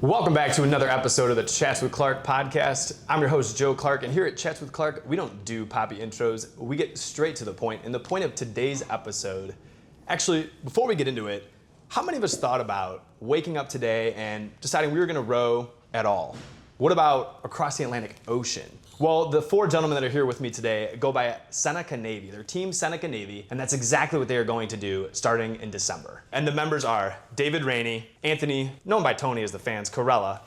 Welcome back to another episode of the Chats with Clark podcast. I'm your host, Joe Clark, and here at Chats with Clark, we don't do poppy intros. We get straight to the point. And the point of today's episode, actually, before we get into it, how many of us thought about waking up today and deciding we were going to row at all? What about across the Atlantic Ocean? Well, the four gentlemen that are here with me today go by Seneca Navy. They're Team Seneca Navy, and that's exactly what they are going to do starting in December. And the members are David Ranney, Anthony, known by Tony as the fans, Carella,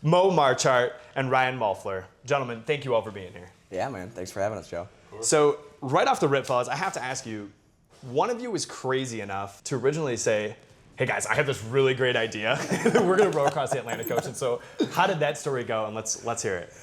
Moritz Marchart, and Ryan Mulflur. Gentlemen, thank you all for being here. Yeah, man. Thanks for having us, Joe. So, right off the rip, fellas, I have to ask you, one of you was crazy enough to originally say, hey guys, I have this really great idea. We're gonna row across the Atlantic Ocean. So how did that story go? And let's hear it.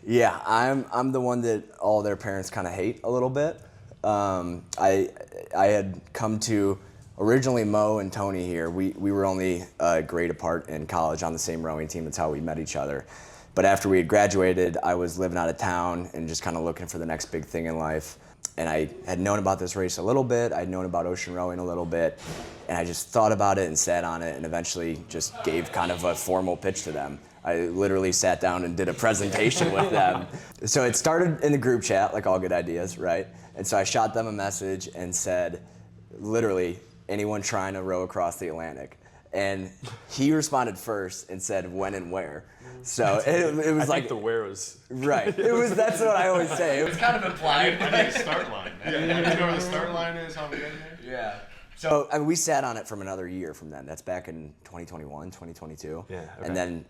Yeah, I'm the one that all their parents kind of hate a little bit. I had come to originally Mo and Tony here. We were only a grade apart in college on the same rowing team. That's how we met each other. But after we had graduated, I was living out of town and just kind of looking for the next big thing in life. And I had known about this race a little bit. I'd known about ocean rowing a little bit. And I just thought about it and sat on it and eventually just gave kind of a formal pitch to them. I literally sat down and did a presentation with them. So it started in the group chat, like all good ideas, right? And so I shot them a message and said, literally, anyone trying to row across the Atlantic? And he responded first and said when and where. So it was I think the where was right. That's what I always say. It's kind of implied. I need a start line. You know where the start line is? How we get there? Yeah. So we sat on it from another year from then. That's back in 2021, 2022. Yeah. Okay. And then,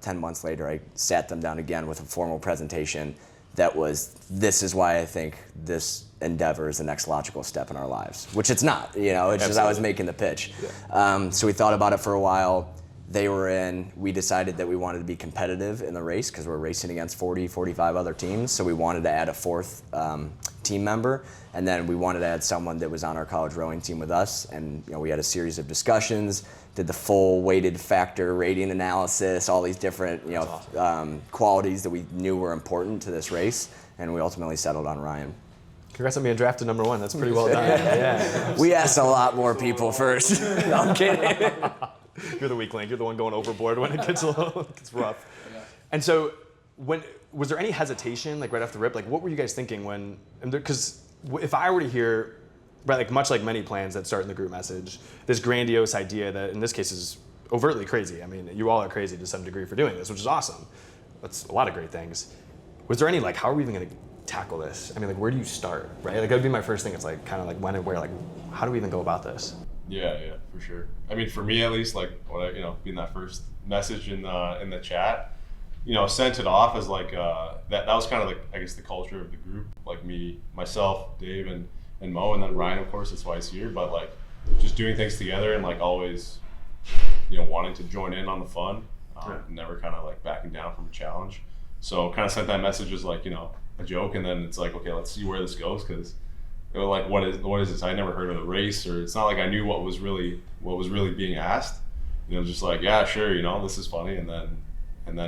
10 months later, I sat them down again with a formal presentation that was, this is why I think this endeavor is the next logical step in our lives, which it's not, it's just I was making the pitch. Yeah. So we thought about it for a while. They were in. We decided that we wanted to be competitive in the race because we're racing against 40, 45 other teams. So we wanted to add a fourth team member. And then we wanted to add someone that was on our college rowing team with us. And we had a series of discussions, did the full weighted factor rating analysis, all these different qualities that we knew were important to this race. And we ultimately settled on Ryan. Congrats on being drafted number one. That's pretty well done. Yeah. We asked a lot more people first. No, I'm kidding. You're the weak link. You're the one going overboard when it gets gets rough. Yeah. And so, was there any hesitation, like right off the rip? Like, what were you guys thinking when? Because if I were to hear, right, like much like many plans that start in the group message, this grandiose idea that in this case is overtly crazy. I mean, you all are crazy to some degree for doing this, which is awesome. That's a lot of great things. Was there any like, how are we even going to tackle this? I mean, like, where do you start, right? Like, that would be my first thing. It's like kind of like when and where. Like, how do we even go about this? Yeah, for sure. I mean, for me at least, like when I, being that first message in the chat, sent it off as like that was kind of like I guess the culture of the group, like me, myself, Dave, and Mo, and then Ryan, of course, that's why he's here. But like just doing things together and like always, wanting to join in on the fun, never kind of like backing down from a challenge. So kind of sent that message as like a joke, and then it's like, okay, let's see where this goes because. Like what is this? I never heard of the race, or it's not like I knew what was really being asked. Just like yeah, sure, this is funny, and then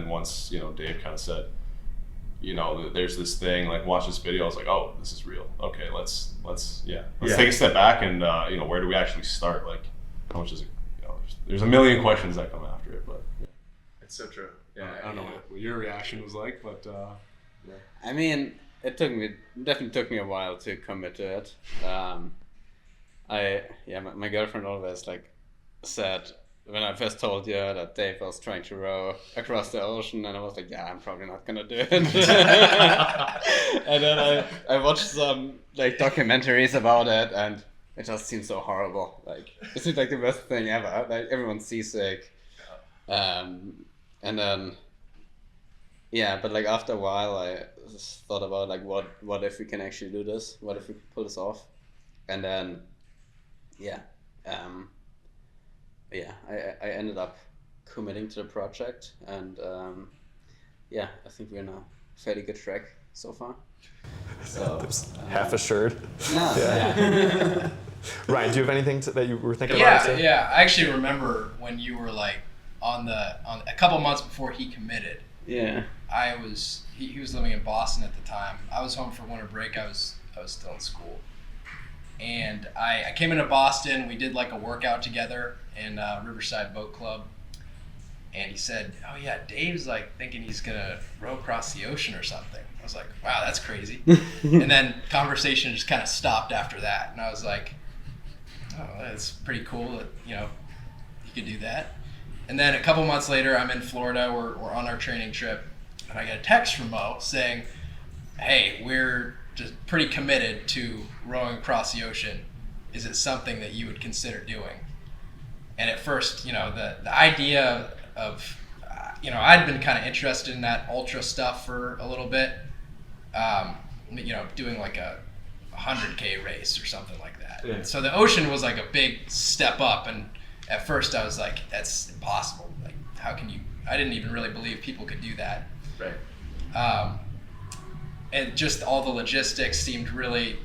once Dave kind of said, there's this thing, like watch this video. I was like, oh, this is real. Okay, let's take a step back and where do we actually start? Like how much is it? There's a million questions that come after it, but It's so true. Yeah, I don't know what your reaction was like, but yeah. I mean. It definitely took me a while to commit to it. My girlfriend always said when I first told you that Dave was trying to row across the ocean, and I was like, yeah, I'm probably not gonna do it. And then I watched some documentaries about it, and it just seemed so horrible. It seemed like the worst thing ever. Like everyone's seasick, and then. Yeah, but after a while, I just thought about what if we can actually do this? What if we pull this off? And then, I ended up committing to the project, and I think we're on a fairly good track so far. So half assured. No. Yeah. Ryan, do you have anything that you were thinking about? Yeah. I actually remember when you were on a couple months before he committed. Yeah. He was living in Boston at the time. I was home for winter break. I was still in school. And I came into Boston. We did a workout together in Riverside Boat Club. and he said, "Oh yeah, Dave's like thinking he's gonna row across the ocean or something." I was like, "Wow, that's crazy." And then conversation just kind of stopped after that, and I was like, "Oh, that's pretty cool that you could do that." And then a couple months later, I'm in Florida. We're on our training trip, and I get a text from Mo saying, "Hey, we're just pretty committed to rowing across the ocean. Is it something that you would consider doing?" And at first, the idea of, I'd been kind of interested in that ultra stuff for a little bit, doing like a 100K race or something like that. Yeah. So the ocean was like a big step up, and at first I was like, that's impossible. Like, how can you? I didn't even really believe people could do that. Right. And just all the logistics seemed really,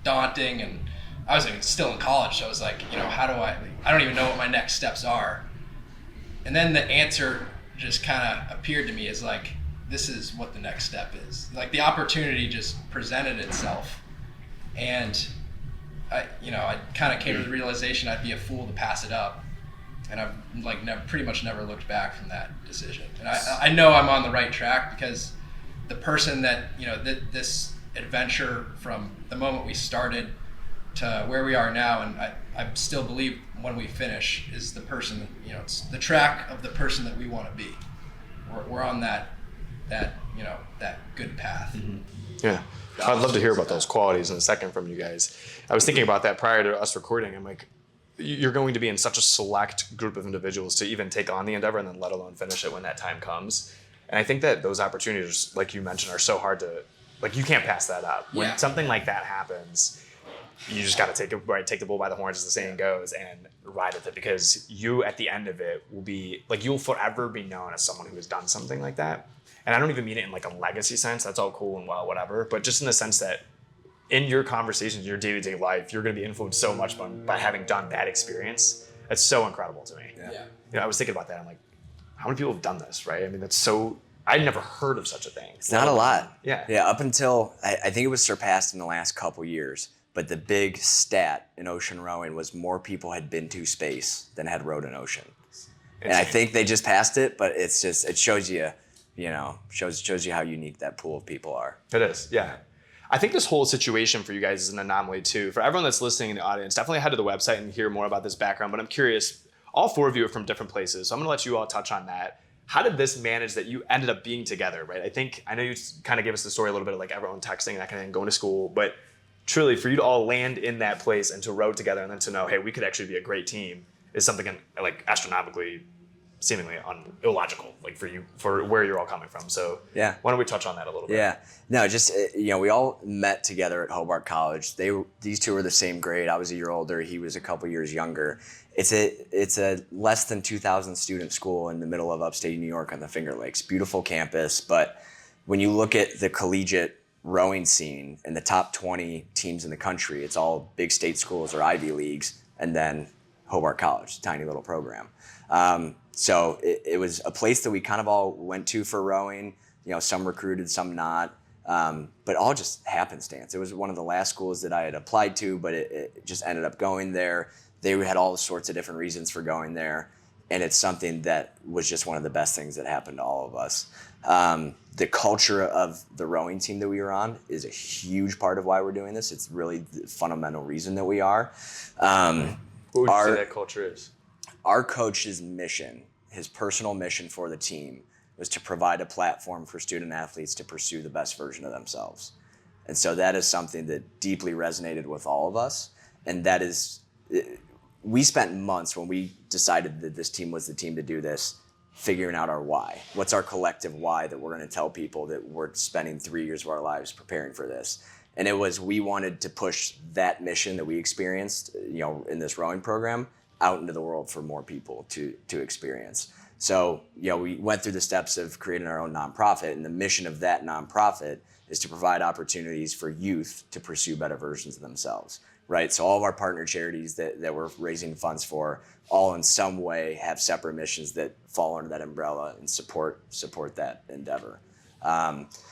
daunting, and I was still in college, so I was like, how do I don't even know what my next steps are. And then the answer just kind of appeared to me as like, this is what the next step is. Like the opportunity just presented itself, and I kind of came to the realization I'd be a fool to pass it up, and I've pretty much never looked back from that decision. And I know I'm on the right track because the person that this adventure from the moment we started to where we are now, and I still believe when we finish, is the person that, it's the track of the person that we want to be. We're on that good path. Mm-hmm. Yeah, I'd love to hear about those qualities in a second from you guys. I was thinking about that prior to us recording. I'm like, you're going to be in such a select group of individuals to even take on the endeavor and then let alone finish it when that time comes. And I think that those opportunities, like you mentioned, are so hard to, you can't pass that up. When something like that happens, you just got to take the bull by the horns, as the saying goes, and ride with it, because you, at the end of it, will be, you'll forever be known as someone who has done something like that. And I don't even mean it in a legacy sense. That's all cool and well, whatever. But just in the sense that in your conversations, your day-to-day life, you're going to be influenced so much by having done that experience. That's so incredible to me. Yeah. I was thinking about that. I'm like, how many people have done this, right? I mean, that's so... I'd never heard of such a thing. It's not a lot. Yeah. Yeah, up until, I think it was surpassed in the last couple years, but the big stat in ocean rowing was more people had been to space than had rowed an ocean. And I think they just passed it, but it shows you, shows you how unique that pool of people are. It is, yeah. I think this whole situation for you guys is an anomaly too. For everyone that's listening in the audience, definitely head to the website and hear more about this background, but I'm curious, all four of you are from different places, so I'm gonna let you all touch on that. How did this manage that you ended up being together, right? I know you kind of gave us the story a little bit of everyone texting and that kind of thing, going to school, but truly for you to all land in that place and to row together and then to know, hey, we could actually be a great team is something astronomically, seemingly illogical, for you, for where you're all coming from. So yeah, why don't we touch on that a little bit? Yeah, no, just, we all met together at Hobart College. These two were the same grade. I was a year older. He was a couple years younger. It's a less than 2,000 student school in the middle of upstate New York on the Finger Lakes. Beautiful campus, but when you look at the collegiate rowing scene and the top 20 teams in the country, it's all big state schools or Ivy Leagues, and then Hobart College, tiny little program. So it was a place that we kind of all went to for rowing. Some recruited, some not, but all just happenstance. It was one of the last schools that I had applied to, but it just ended up going there. They had all sorts of different reasons for going there, and it's something that was just one of the best things that happened to all of us. The culture of the rowing team that we were on is a huge part of why we're doing this. It's really the fundamental reason that we are. What would you say that culture is? Our coach's mission, his personal mission for the team, was to provide a platform for student athletes to pursue the best version of themselves. And so that is something that deeply resonated with all of us. And that is, we spent months when we decided that this team was the team to do this, figuring out our why. What's our collective why that we're going to tell people that we're spending 3 years of our lives preparing for this? And it was, we wanted to push that mission that we experienced, in this rowing program out into the world for more people to experience. So, we went through the steps of creating our own nonprofit, and the mission of that nonprofit is to provide opportunities for youth to pursue better versions of themselves, right? So all of our partner charities that we're raising funds for, all in some way have separate missions that fall under that umbrella and support that endeavor.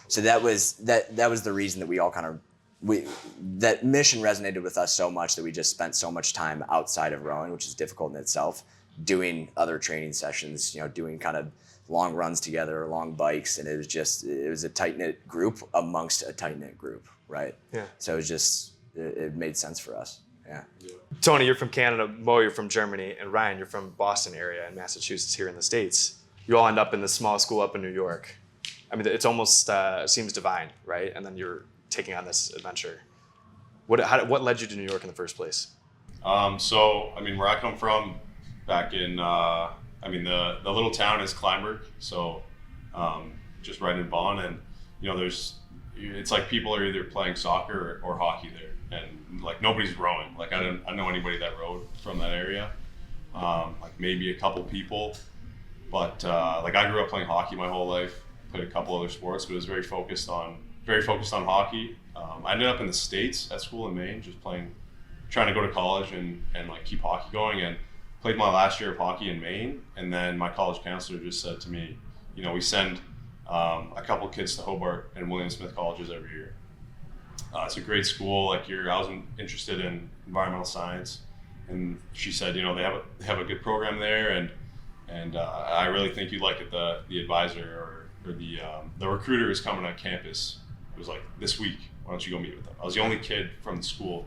So that was the reason that we all that mission resonated with us so much that we just spent so much time outside of rowing, which is difficult in itself, doing other training sessions, doing kind of long runs together, long bikes, and it was a tight-knit group amongst a tight-knit group, right? Yeah. So it made sense for us. Yeah. Tony, you're from Canada. Mo, you're from Germany, and Ryan, you're from Boston area in Massachusetts here in the States. You all end up in this small school up in New York. I mean, it's almost seems divine, right? And then you're taking on this adventure. What led you to New York in the first place? So, I mean, where I come from, back in, the little town is Kleinburg, so just right in Vaughan, and it's like people are either playing soccer or hockey there, and like nobody's rowing. Like I don't know anybody that rowed from that area, like maybe a couple people, but like I grew up playing hockey my whole life, played a couple other sports, but was very focused on hockey. I ended up in the States at school in Maine, just trying to go to college and like keep hockey going, and played my last year of hockey in Maine. And then my college counselor just said to me, we send a couple kids to Hobart and William Smith colleges every year. It's a great school. Like I was interested in environmental science, and she said, they have a good program there, and I really think you'd like it. The advisor or the recruiter is coming on campus. It was like this week. Why don't you go meet with them? I was the only kid from the school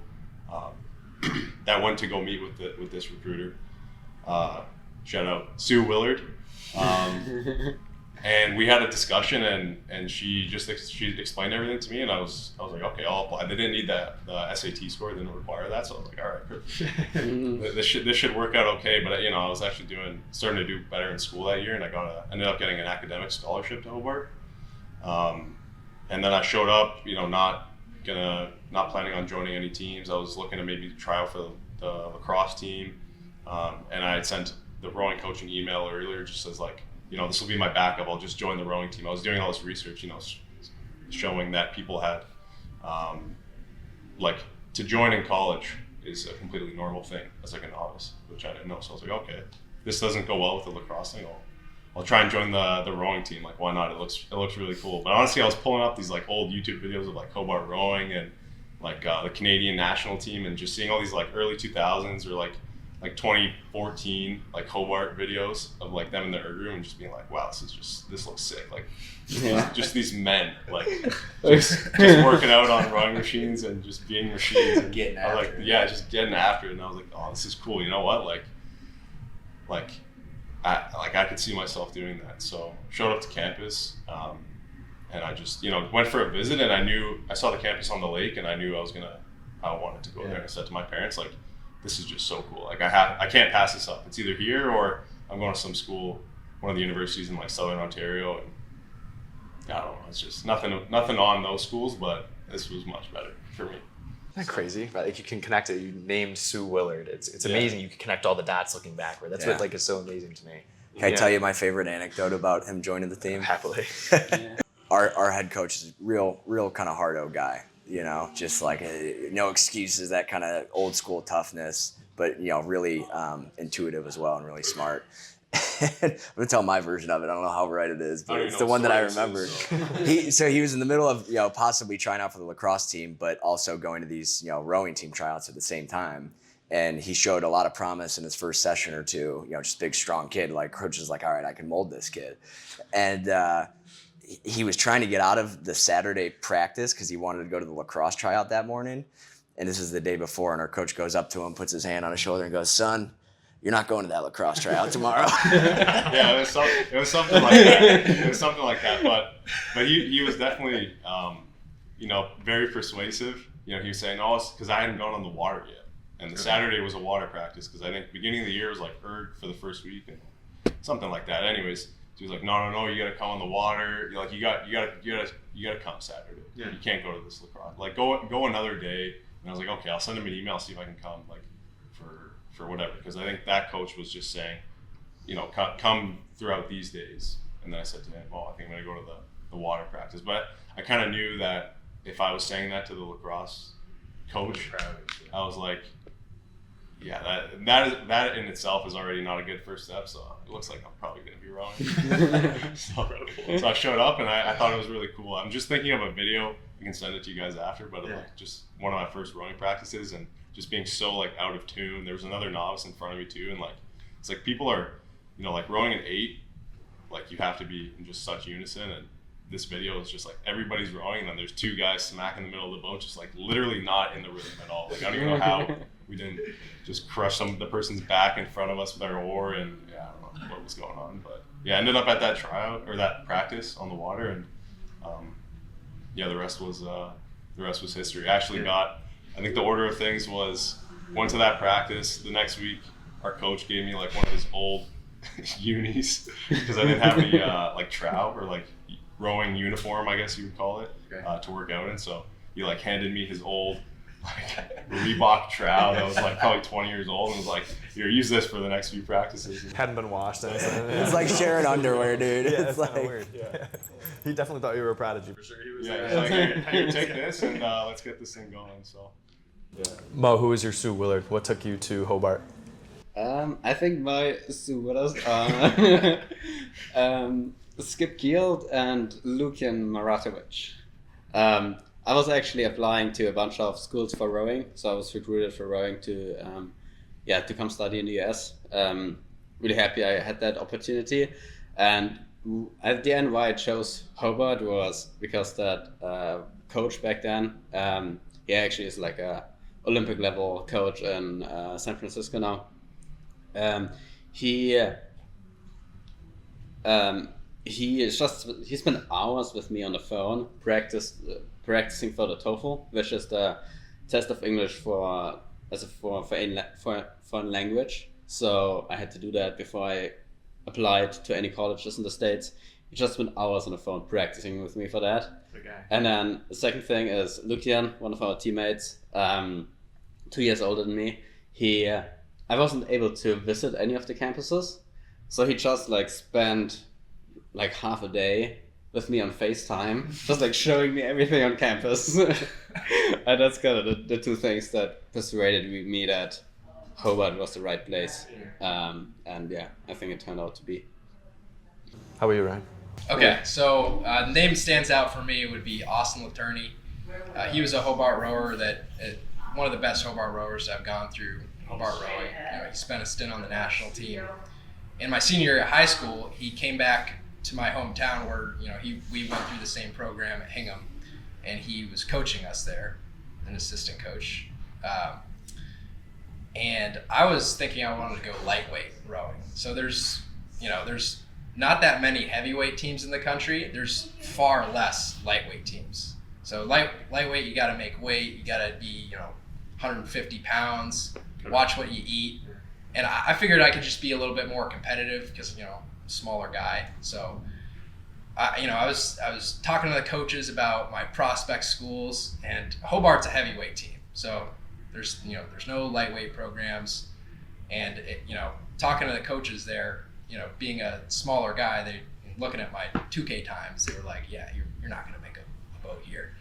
that went to go meet with this recruiter. Shout out Sue Willard. And we had a discussion, and she explained everything to me, and I was like, okay, I'll apply. They didn't need the SAT score; they didn't require that, so I was like, all right, this should work out okay. But I was actually starting to do better in school that year, and I ended up getting an academic scholarship to Hobart. And then I showed up, not planning on joining any teams. I was looking to maybe try out for the lacrosse team, and I had sent the rowing coaching email earlier, just as like, this will be my backup. I'll just join the rowing team. I was doing all this research, showing that people had, like, to join in college is a completely normal thing as like a novice, which I didn't know. So I was like, okay, this doesn't go well with the lacrosse thing. I'll try and join the rowing team. Like, why not? It looks really cool. But honestly, I was pulling up these like old YouTube videos of like Hobart rowing and like the Canadian national team, and just seeing all these like early 2000s or like 2014 like Hobart videos of like them in the erg room, and just being like, wow, this looks sick. Like, just these men like just working out on rowing machines and just being machines and getting after it. Just getting after it. And I was like, oh, this is cool. You know what? I could see myself doing that. So showed up to campus, and I just went for a visit, and I saw the campus on the lake, and I knew I wanted to go there. And I said to my parents, like, this is just so cool. Like I can't pass this up. It's either here or I'm going to some school, one of the universities in like Southern Ontario, and I don't know. It's just nothing on those schools, but this was much better for me. Isn't that crazy? Right? Like you can connect it. You named Sue Willard. It's amazing. You can connect all the dots looking backward. That's what like is so amazing to me. Can I tell you my favorite anecdote about him joining the team? Happily. Our head coach is a real kind of hard-o guy. Just like no excuses, that kind of old school toughness, but really intuitive as well and really smart. I'm gonna tell my version of it. I don't know how right it is, but it's the one that I remember. So he was in the middle of possibly trying out for the lacrosse team, but also going to these rowing team tryouts at the same time. And he showed a lot of promise in his first session or two. Just big, strong kid. Like coach is like, all right, I can mold this kid. And he was trying to get out of the Saturday practice because he wanted to go to the lacrosse tryout that morning. And this is the day before, and our coach goes up to him, puts his hand on his shoulder, and goes, "Son, you're not going to that lacrosse tryout tomorrow." Yeah, it was something like that. It was something like that. But he was definitely very persuasive. He was saying, "Oh, because I hadn't gone on the water yet, and the Saturday was a water practice because I think beginning of the year was like erg for the first week and something like that." Anyways, he was like, "No, you got to come on the water. You're like, you got to come Saturday. Yeah. You can't go to this lacrosse. Like go another day." And I was like, "Okay, I'll send him an email, see if I can come like for whatever." Because I think that coach was just saying, come throughout these days. And then I said to him, "Well, I think I'm going to go to the water practice." But I kind of knew that if I was saying that to the lacrosse coach, I was like, yeah, that in itself is already not a good first step. So it looks like I'm probably going to be wrong. So I showed up, and I thought it was really cool. I'm just thinking of a video. I can send it to you guys after, but like just one of my first rowing practices, and just being so like out of tune. There was another novice in front of me too, and like it's like people are, like rowing an 8, like you have to be in just such unison. And this video is just like everybody's rowing, and then there's 2 guys smack in the middle of the boat, just like literally not in the rhythm at all. Like I don't even know how we didn't just crush the person's back in front of us with our oar, and I don't know what was going on, but I ended up at that tryout or that practice on the water, and the rest was history. I actually I think the order of things was went to that practice. The next week, our coach gave me like one of his old unis because I didn't have any like trout or like rowing uniform, I guess you would call it, to work out in. So he like handed me his old like Reebok trout that was like probably 20 years old, and was like, "Here, use this for the next few practices." Hadn't been washed. It's like sharing underwear, dude. Yeah, it's like like weird. Yeah. He definitely thought you were a prodigy. For sure, he was. Yeah, he's like, "Here, take this and let's get this thing going." So, Mo, who was your Sue Willard? What took you to Hobart? I think my Sue Willows are Skip Gield and Lucian Maratovic. I was actually applying to a bunch of schools for rowing, so I was recruited for rowing to come study in the US. Really happy I had that opportunity, and at the end why I chose Hobart was because that coach back then, he actually is like a Olympic level coach in San Francisco now. He spent hours with me on the phone practicing for the TOEFL, which is the test of English for foreign language. So I had to do that before I applied to any colleges in the States. He just spent hours on the phone practicing with me for that. Okay. And then the second thing is Lucian, one of our teammates, 2 years older than me. I wasn't able to visit any of the campuses, so he just like spent like half a day with me on FaceTime, just like showing me everything on campus. And that's kind of the 2 things that persuaded me that Hobart was the right place. And I think it turned out to be. How about you, Ryan? Okay, so the name stands out for me would be Austin Laterney. He was a Hobart rower one of the best Hobart rowers I've gone through Hobart rowing. He spent a stint on the national team. In my senior year at high school, he came back to my hometown where we went through the same program at Hingham, and he was coaching us there, an assistant coach. And I was thinking I wanted to go lightweight rowing. So there's not that many heavyweight teams in the country. There's far less lightweight teams. So lightweight, you got to make weight. You got to be 150 pounds. Watch what you eat. And I figured I could just be a little bit more competitive because smaller guy. So I was talking to the coaches about my prospect schools, and Hobart's a heavyweight team. So there's no lightweight programs, and talking to the coaches there, being a smaller guy, they looking at my 2K times, they were like, yeah, you're not gonna make a boat here.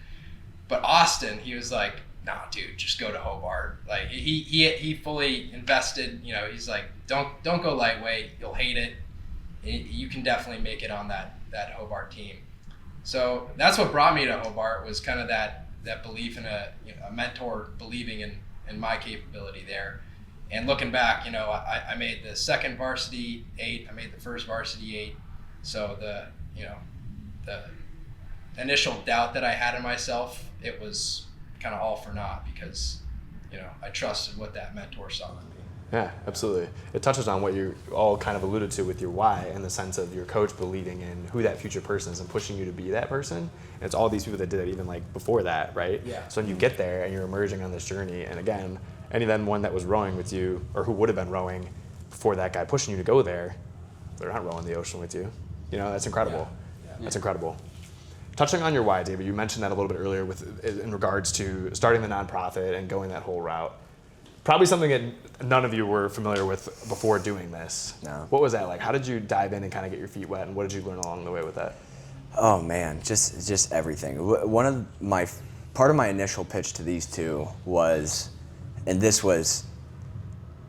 But Austin, he was like, nah, dude, just go to Hobart. Like he fully invested. He's like, don't go lightweight, you'll hate it. You can definitely make it on that Hobart team. So that's what brought me to Hobart, was kind of that belief in a mentor believing in my capability there. And looking back, I made the second varsity 8, I made the first varsity 8. So the initial doubt that I had in myself, it was kind of all for naught because I trusted what that mentor saw in me. Yeah, absolutely. It touches on what you all kind of alluded to with your why, in the sense of your coach believing in who that future person is and pushing you to be that person. And it's all these people that did it even like before that, right? Yeah. So when you get there and you're emerging on this journey, and again, anyone that was rowing with you or who would have been rowing before that guy pushing you to go there, they're not rowing the ocean with you. That's incredible. Yeah. That's incredible. Touching on your why, David, you mentioned that a little bit earlier in regards to starting the nonprofit and going that whole route. Probably something that none of you were familiar with before doing this. No. What was that like? How did you dive in and kind of get your feet wet, and what did you learn along the way with that? Oh man, just everything. Part of my initial pitch to these 2 was, and this was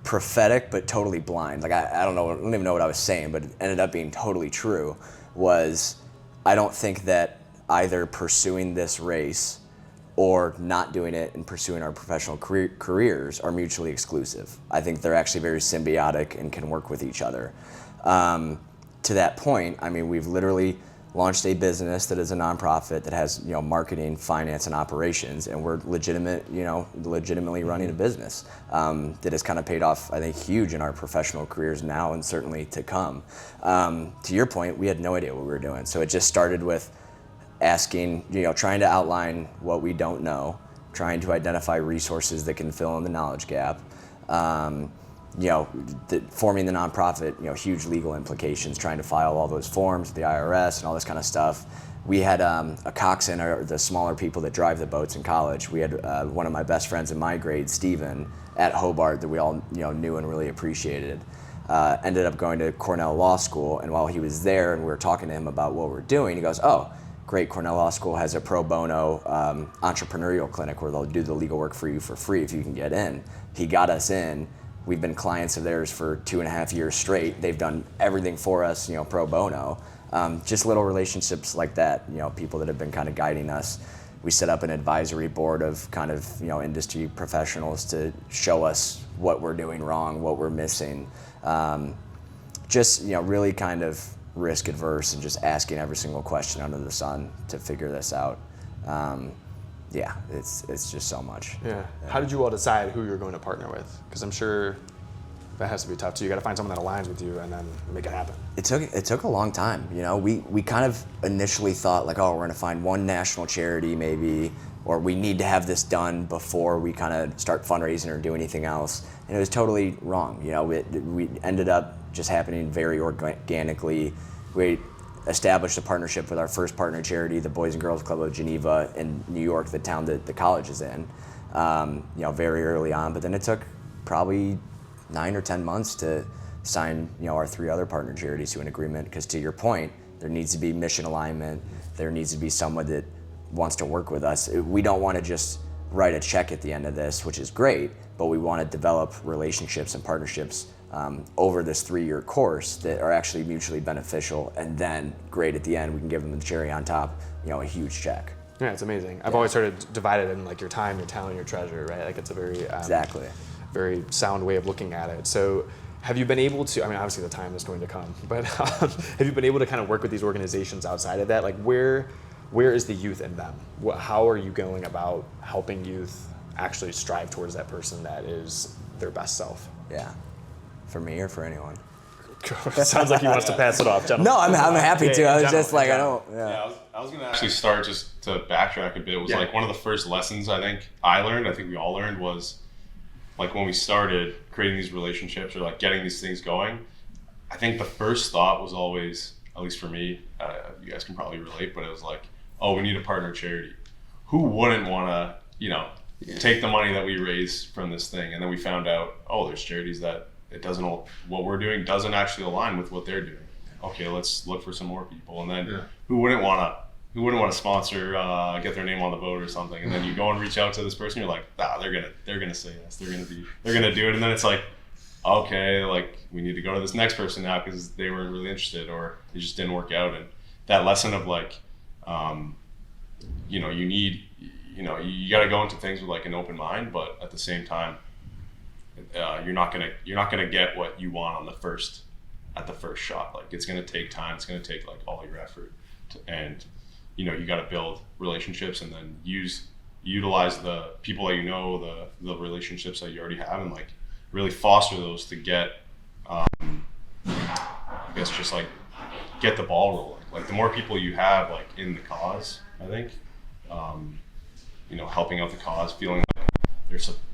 prophetic but totally blind. Like I don't even know what I was saying, but it ended up being totally true. Was I don't think that either pursuing this race or not doing it and pursuing our professional careers are mutually exclusive. I think they're actually very symbiotic and can work with each other. To that point, I mean, we've literally launched a business that is a nonprofit that has, marketing, finance, and operations, and we're legitimately running a business that has kind of paid off, I think, huge in our professional careers now and certainly to come. To your point, we had no idea what we were doing, so it just started with asking, trying to outline what we don't know, trying to identify resources that can fill in the knowledge gap. Forming the nonprofit, huge legal implications, trying to file all those forms with the IRS and all this kind of stuff. We had a coxswain, or the smaller people that drive the boats in college. We had one of my best friends in my grade, Steven, at Hobart that we all knew and really appreciated. Ended up going to Cornell Law School, and while he was there and we were talking to him about what we're doing, he goes, "Oh, great, Cornell Law School has a pro bono entrepreneurial clinic where they'll do the legal work for you for free if you can get in." He got us in. We've been clients of theirs for 2.5 years straight. They've done everything for us, pro bono. Just little relationships like that, people that have been kind of guiding us. We set up an advisory board of kind of, industry professionals to show us what we're doing wrong, what we're missing. Really kind of risk adverse and just asking every single question under the sun to figure this out. It's just so much. Yeah. How did you all decide who you're going to partner with? Because I'm sure that has to be tough too. You got to find someone that aligns with you and then make it happen. It took a long time. We kind of initially thought like, oh, we're going to find one national charity maybe, or we need to have this done before we kind of start fundraising or do anything else. And it was totally wrong. We ended up just happening very organically. We established a partnership with our first partner charity, the Boys and Girls Club of Geneva in New York, the town that the college is in, very early on. But then it took probably 9 or 10 months to sign, our 3 other partner charities to an agreement. Because to your point, there needs to be mission alignment. There needs to be someone that wants to work with us. We don't want to just write a check at the end of this, which is great, but we want to develop relationships and partnerships over this 3-year course that are actually mutually beneficial, and then great at the end we can give them the cherry on top, a huge check. Yeah, it's amazing. I've always heard it divided in like your time, your talent, your treasure, right? Like it's a very Exactly. very sound way of looking at it. So have you been able to, obviously the time is going to come, but have you been able to kind of work with these organizations outside of that? Like where is the youth in them? How are you going about helping youth actually strive towards that person that is their best self? Yeah. For me or for anyone? Sounds like he wants to pass it off, gentlemen. No, I'm happy to. I was just like, I was going to actually start just to backtrack a bit. It was like one of the first lessons I think we all learned was like when we started creating these relationships or like getting these things going, I think the first thought was always, at least for me, you guys can probably relate, but it was like, oh, we need a partner charity. Who wouldn't want to, take the money that we raise from this thing? And then we found out, oh, there's charities that what we're doing doesn't actually align with what they're doing. Okay, let's look for some more people. And then who wouldn't want to sponsor, get their name on the boat or something? And then you go and reach out to this person, you're like, they're gonna say yes, they're gonna do it. And then it's like, okay, like we need to go to this next person now because they weren't really interested or it just didn't work out. And that lesson of like, you got to go into things with like an open mind, but at the same time, you're not gonna get what you want at the first shot. Like it's gonna take time. It's gonna take like all your effort, and you got to build relationships and then utilize the people that the relationships that you already have, and like really foster those to get, I guess just like get the ball rolling. Like the more people you have like in the cause, I think, helping out the cause, feeling like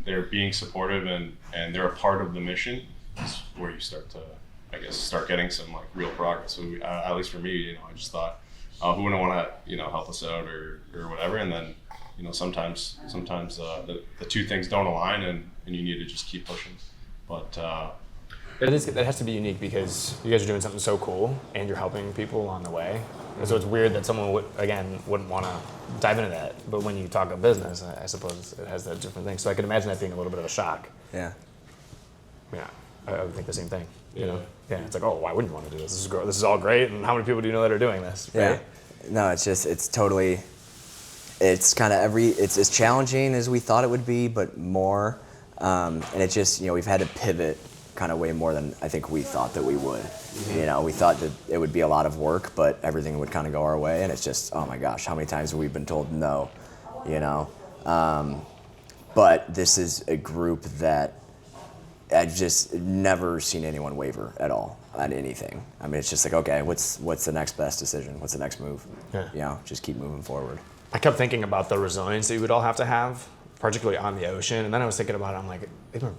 they're being supportive and they're a part of the mission is where you start to, I guess, start getting some like real progress. So at least for me, I just thought, who wouldn't want to, help us out or whatever. And then, sometimes the two things don't align and you need to just keep pushing. But that has to be unique because you guys are doing something so cool and you're helping people along the way. And so it's weird that someone wouldn't want to dive into that. But when you talk about business, I suppose it has that different thing. So I can imagine that being a little bit of a shock. Yeah. Yeah, I would think the same thing. Yeah, it's like, oh, why wouldn't you want to do this? This is all great. And how many people do you know that are doing this? Right? Yeah. No, it's totally, it's kind of it's as challenging as we thought it would be, but more. And it just, we've had to pivot kind of way more than I think we thought that we would. We thought that it would be a lot of work, but everything would kind of go our way. And it's just, oh my gosh, how many times have we been told no, But this is a group that I've just never seen anyone waver at all on anything. I mean, it's just like, okay, what's the next best decision? What's the next move? Just keep moving forward. I kept thinking about the resilience that you would all have to have, particularly on the ocean. And then I was thinking about it, I'm like, they've been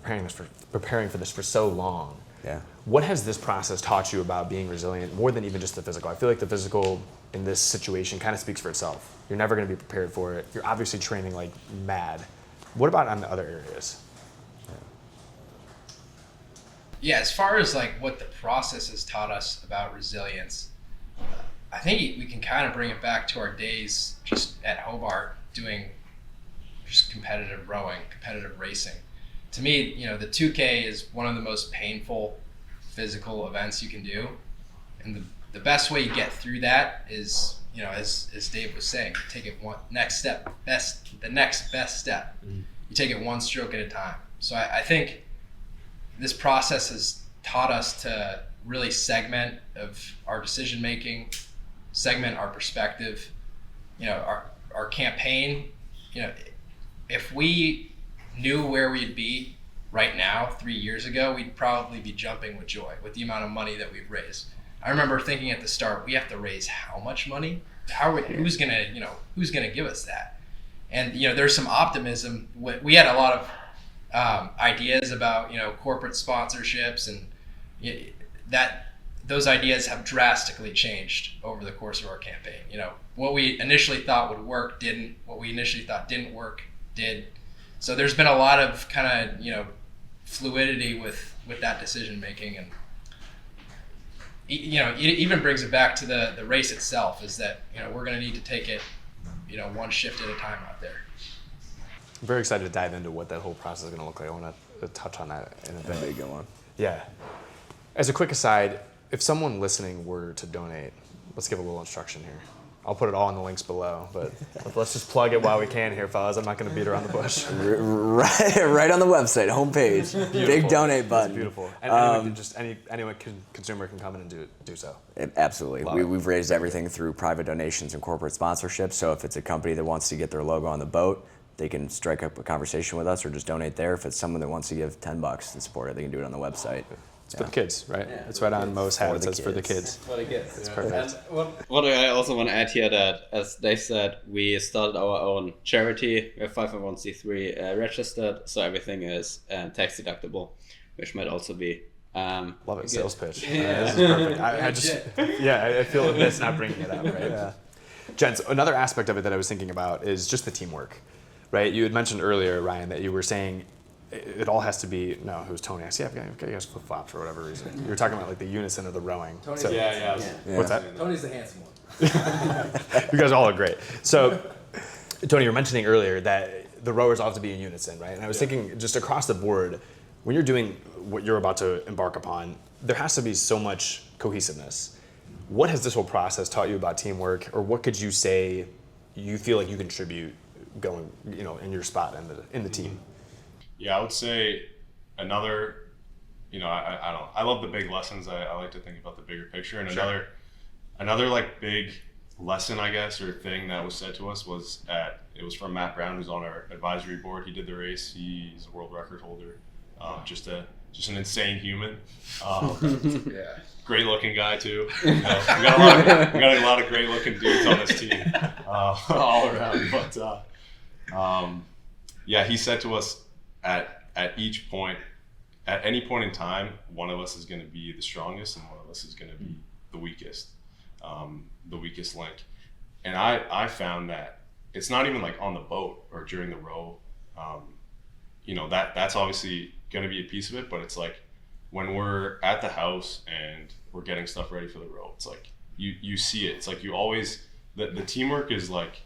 preparing for this for so long. Yeah. What has this process taught you about being resilient, more than even just the physical? I feel like the physical in this situation kind of speaks for itself. You're never going to be prepared for it. You're obviously training like mad. What about on the other areas? Yeah, as far as like what the process has taught us about resilience, I think we can kind of bring it back to our days just at Hobart doing just competitive rowing, competitive racing. To me, the 2K is one of the most painful physical events you can do. And the best way you get through that is, as Dave was saying, take it the next best step. You take it one stroke at a time. So I think this process has taught us to really segment of our decision making, segment our perspective, our campaign. If we knew where we'd be right now 3 years ago, we'd probably be jumping with joy with the amount of money that we've raised. I remember thinking at the start, we have to raise how much money? Who's gonna give us that? And there's some optimism. We had a lot of ideas about corporate sponsorships, and those ideas have drastically changed over the course of our campaign. What we initially thought would work didn't. What we initially thought didn't work did. So there's been a lot of kind of fluidity with that decision making, and it even brings it back to the race itself. Is that we're going to need to take it one shift at a time out there. I'm very excited to dive into what that whole process is going to look like. I want to touch on that in a bit. That'd be a good one. Yeah. As a quick aside, if someone listening were to donate, let's give a little instruction here. I'll put it all in the links below, but let's just plug it while we can here, fellas. I'm not going to beat around the bush. Right on the website, homepage, big donate button. It's beautiful. And anyone consumer can come in and do so. Absolutely. We've raised everything through private donations and corporate sponsorships. So if it's a company that wants to get their logo on the boat, they can strike up a conversation with us or just donate there. If it's someone that wants to give $10 to support it, they can do it on the website. It's for the kids, right? Yeah, it's right on Mo's hat. It says for the kids. For the kids. It's perfect. And what I also want to add here that, as Dave said, we started our own charity. We're 501c3 registered, so everything is tax deductible, which might also be love it. Sales pitch. Yeah. This is perfect. I feel a miss not bringing it up, right? Yeah. Gents, another aspect of it that I was thinking about is just the teamwork, right? You had mentioned earlier, Ryan, that you were saying it all has to be, no, it was Tony. I see, I've got you guys flip-flops for whatever reason. You were talking about like the unison of the rowing. Tony's What's that? Tony's the handsome one. You guys all look great. So, Tony, you were mentioning earlier that the rowers all have to be in unison, right? And I was thinking just across the board, when you're doing what you're about to embark upon, there has to be so much cohesiveness. What has this whole process taught you about teamwork, or what could you say you feel like you contribute going, in your spot in the team? Yeah, I would say another, I love the big lessons. I like to think about the bigger picture. And another like big lesson, I guess, or thing that was said to us it was from Matt Brown, who's on our advisory board. He did the race. He's a world record holder. Just an insane human. Great looking guy too. We got a lot of great looking dudes on this team, all around. But he said to us, at each point, at any point in time, one of us is going to be the strongest and one of us is going to be the weakest link. And I found that it's not even like on the boat or during the row. That's obviously going to be a piece of it, but it's like when we're at the house and we're getting stuff ready for the row, it's like you see it. It's like you always, the teamwork is like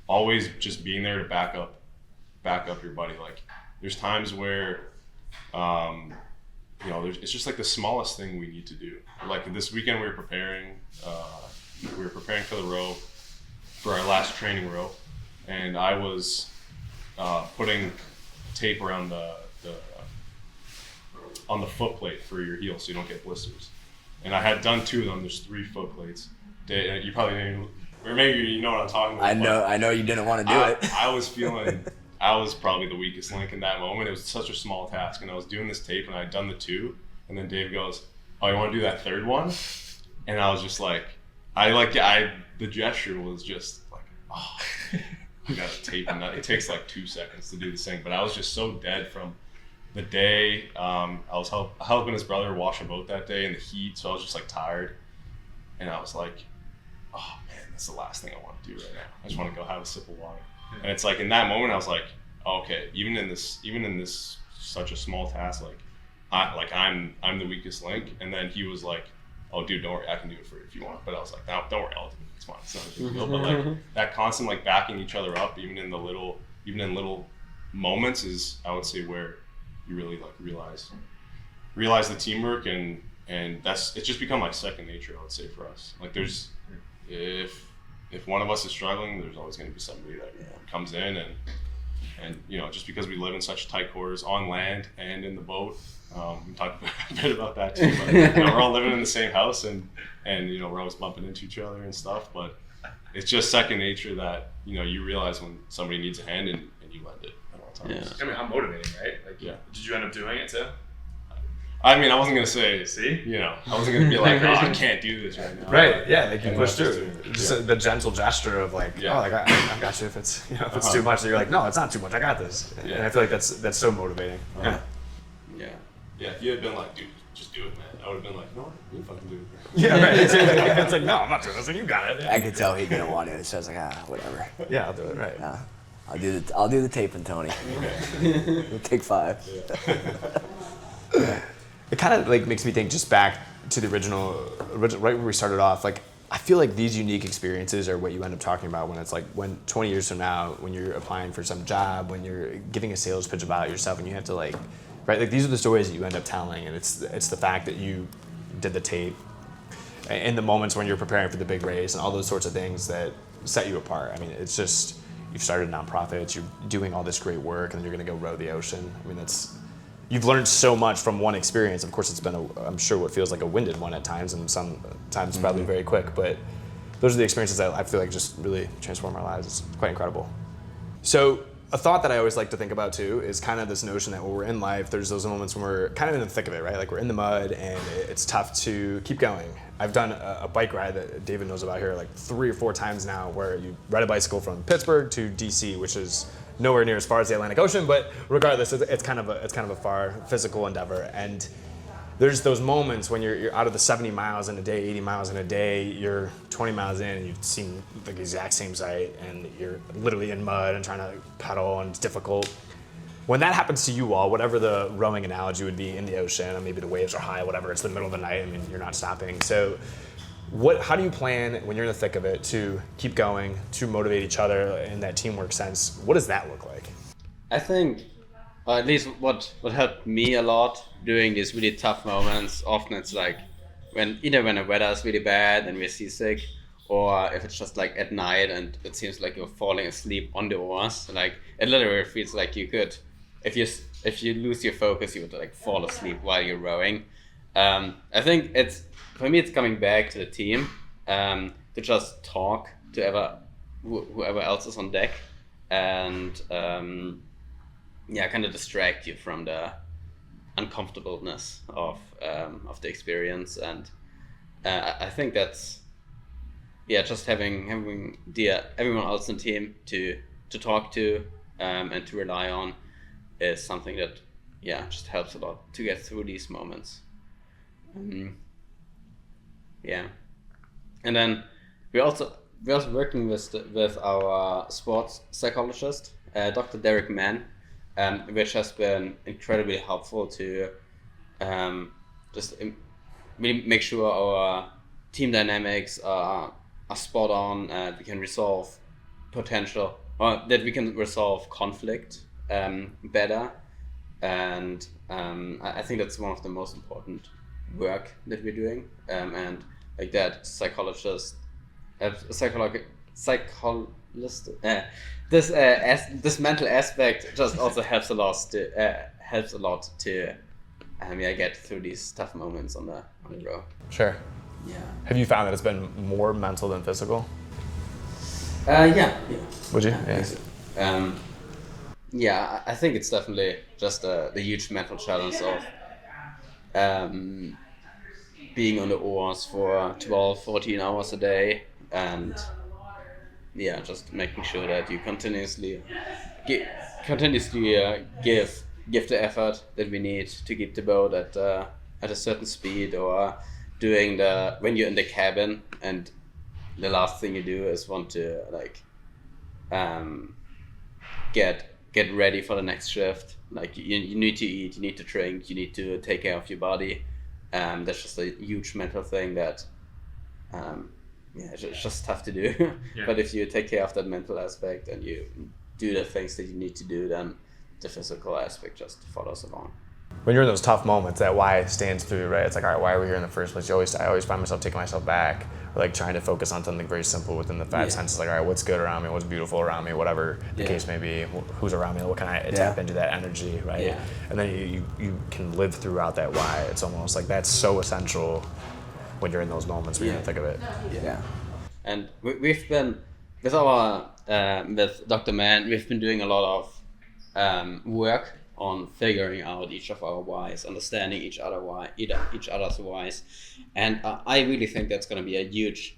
always just being there to back up your buddy. Like there's times where it's just like the smallest thing we need to do. Like this weekend we were preparing for the row, for our last training row, and I was putting tape around on the foot plate for your heel so you don't get blisters. And I had done 2 of them. There's 3 foot plates. You probably didn't, or maybe you know what I'm talking about. I know you didn't want to do it. I was feeling I was probably the weakest link in that moment. It was such a small task, and I was doing this tape, and I had done the 2, and then Dave goes, "Oh, you want to do that 3rd one?" And I was just like, the gesture was just like, oh, you got to tape, and it takes like 2 seconds to do this thing. But I was just so dead from the day. I was helping his brother wash a boat that day in the heat, so I was just like tired, and I was like, oh man, that's the last thing I want to do right now. I just want to go have a sip of water. And it's like in that moment I was like, okay, even in this such a small task, I'm the weakest link. And then he was like, oh dude, don't worry, I can do it for you if you want. But I was like, no, don't worry, I'll do it. It's fine. It's not a big deal. But like that constant like backing each other up, even in little moments, is I would say where you really like realize the teamwork, and it's just become like second nature, I would say, for us. Like there's if one of us is struggling, there's always going to be somebody that comes in, and you know, just because we live in such tight quarters on land and in the boat, we talked a bit about that too. But, you know, we're all living in the same house, and you know, we're always bumping into each other and stuff. But it's just second nature that, you know, you realize when somebody needs a hand, and you lend it at all times. I mean, how motivating, right? Like, yeah. Did you end up doing it too? I mean, I wasn't gonna say, see, you know, I wasn't gonna be like, oh, I can't do this right now. Right? Yeah, like you And push that's through. just Just the gentle gesture of like, Yeah. oh, like I got you. If it's if it's too much, you're like, no, it's not too much. I got this. Yeah. And I feel like that's so motivating. Uh-huh. Yeah. Yeah, if you had been like, dude, just do it, man, I would have been like, no, you fucking do it. Yeah, right. It's like, no, I'm not doing this. And you got it. I could tell he didn't want to, so I was like, whatever. Yeah, I'll do it. Right. I'll do the taping, Tony. We'll take 5. It kind of like makes me think just back to the original, right where we started off. Like, I feel like these unique experiences are what you end up talking about when it's like, when 20 years from now, when you're applying for some job, when you're giving a sales pitch about yourself, and you have to like, right? Like, these are the stories that you end up telling, and it's the fact that you did the tape, and the moments when you're preparing for the big race, and all those sorts of things that set you apart. I mean, it's just, you've started nonprofits, you're doing all this great work, and then you're going to go row the ocean. I mean, you've learned so much from one experience. Of course, it's been I'm sure what feels like a winded one at times, and sometimes probably very quick, but those are the experiences that I feel like just really transform our lives. It's quite incredible. So a thought that I always like to think about too is kind of this notion that when we're in life, there's those moments when we're kind of in the thick of it, right? Like, we're in the mud and it's tough to keep going. I've done a bike ride that David knows about here like 3 or 4 times now, where you ride a bicycle from Pittsburgh to DC, which is nowhere near as far as the Atlantic Ocean, but regardless, it's kind of a far physical endeavor. And there's those moments when you're out of the 70 miles in a day, 80 miles in a day, you're 20 miles in and you've seen the exact same site, and you're literally in mud and trying to pedal, and it's difficult. When that happens to you all, whatever the rowing analogy would be, in the ocean, and maybe the waves are high, whatever, it's the middle of the night, I mean, you're not stopping. So how do you plan when you're in the thick of it to keep going, to motivate each other in that teamwork sense? What does that look like? I think, or at least what helped me a lot during these really tough moments, often it's like when the weather is really bad and we're seasick, or if it's just like at night and it seems like you're falling asleep on the oars. Like, it literally feels like you could, if you lose your focus, you would like fall asleep while you're rowing. I think for me it's coming back to the team, to just talk to whoever else is on deck, and kind of distract you from the uncomfortableness of the experience. And I think that's just having everyone else in the team to talk to and to rely on is something that just helps a lot to get through these moments. And then we're also working with our sports psychologist, Dr. Derek Mann, which has been incredibly helpful to just really make sure our team dynamics are spot on, we can resolve that we can resolve conflict better, and I think that's one of the most important work that we're doing, and like that psychological this mental aspect just also helps a lot to get through these tough moments on the row. Sure. Yeah. Have you found that it's been more mental than physical? Yeah. Would you? I think so. I think it's definitely just the huge mental challenge of being on the oars for 12, 14 hours a day, and just making sure that you continuously give the effort that we need to keep the boat at a certain speed, or doing when you're in the cabin and the last thing you do is want to get ready for the next shift. Like you need to eat, you need to drink, you need to take care of your body. That's just a huge mental thing that it's just tough to do. Yeah. But if you take care of that mental aspect and you do the things that you need to do, then the physical aspect just follows along. When you're in those tough moments, that why stands through, right? It's like, all right, why are we here in the first place? I always find myself taking myself back, or like trying to focus on something very simple within the five senses. Like, all right, what's good around me? What's beautiful around me? Whatever the case may be. Who's around me? What can I tap into that energy, right? Yeah. And then you can live throughout that why. It's almost like that's so essential when you're in those moments where you think of it. Yeah. And we've been with with Dr. Mann, we've been doing a lot of work on figuring out each of our whys, understanding each other's whys, and I really think that's going to be a huge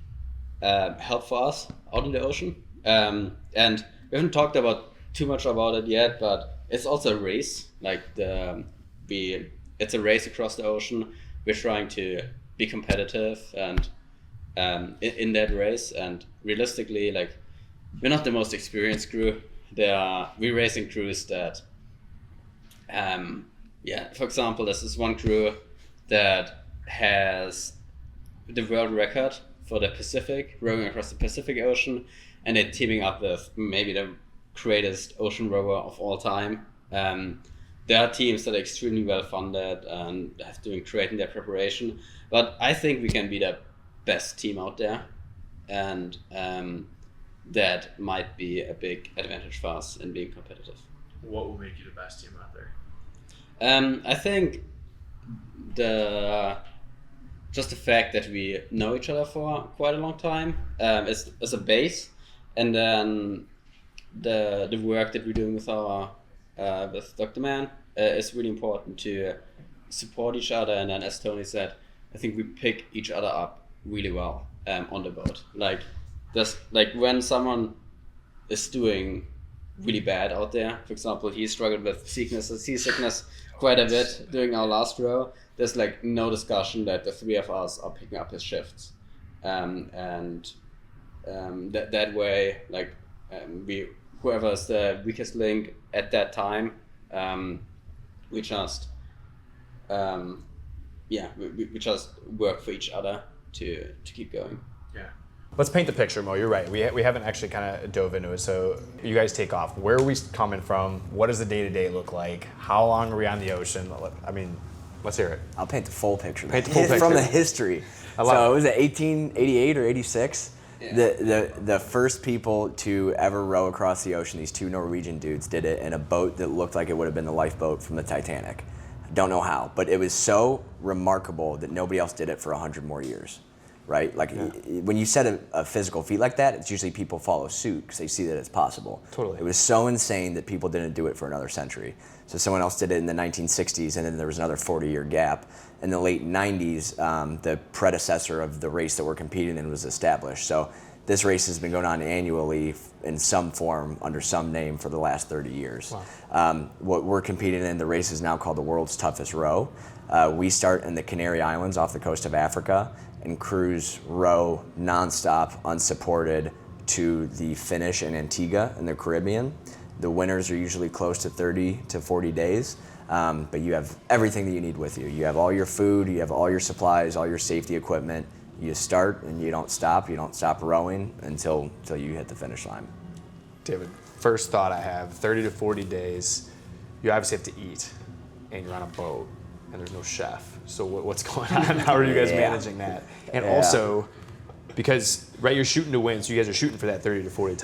help for us out in the ocean. And we haven't talked about too much about it yet, but it's also a race. Like it's a race across the ocean. We're trying to be competitive and in that race. And realistically, like we're not the most experienced crew. We're racing crews that. For example, there's this one crew that has the world record for the Pacific, rowing across the Pacific Ocean, and they're teaming up with maybe the greatest ocean rower of all time. There are teams that are extremely well funded and have doing great in their preparation, but I think we can be the best team out there, and that might be a big advantage for us in being competitive. What will make you the best team out there? I think just the fact that we know each other for quite a long time is a base, and then the work that we're doing with with Dr. Mann is really important to support each other. And then, as Tony said, I think we pick each other up really well on the boat. Like when someone is doing really bad out there, for example, he struggled with seasickness quite a bit during our last row. There's like no discussion that the three of us are picking up his shifts, and that way, like whoever's the weakest link at that time, we just we just work for each other to keep going. Yeah. Let's paint the picture, Mo. You're right. We haven't actually kind of dove into it. So you guys take off. Where are we coming from? What does the day-to-day look like? How long are we on the ocean? I mean, let's hear it. I'll paint the full picture. Paint the full picture. From the history. So it was 1888 or 86. Yeah. The first people to ever row across the ocean, these two Norwegian dudes did it in a boat that looked like it would have been the lifeboat from the Titanic. Don't know how, but it was so remarkable that nobody else did it for 100 more years. Right? Like when you set a physical feat like that, it's usually people follow suit because they see that it's possible. Totally. It was so insane that people didn't do it for another century. So someone else did it in the 1960s, and then there was another 40-year gap. In the late 90s, the predecessor of the race that we're competing in was established. So this race has been going on annually in some form under some name for the last 30 years. Wow. What we're competing in, the race is now called the World's Toughest Row. We start in the Canary Islands off the coast of Africa, and crews row nonstop, unsupported, to the finish in Antigua in the Caribbean. The winters are usually close to 30 to 40 days, but you have everything that you need with you. You have all your food, you have all your supplies, all your safety equipment. You start and you don't stop. You don't stop rowing until you hit the finish line. David, first thought I have, 30 to 40 days, you obviously have to eat, and you're on a boat, and there's no chef. So what's going on? How are you guys managing that? And also, Because, right, you're shooting to win, so you guys are shooting for that 30 to 40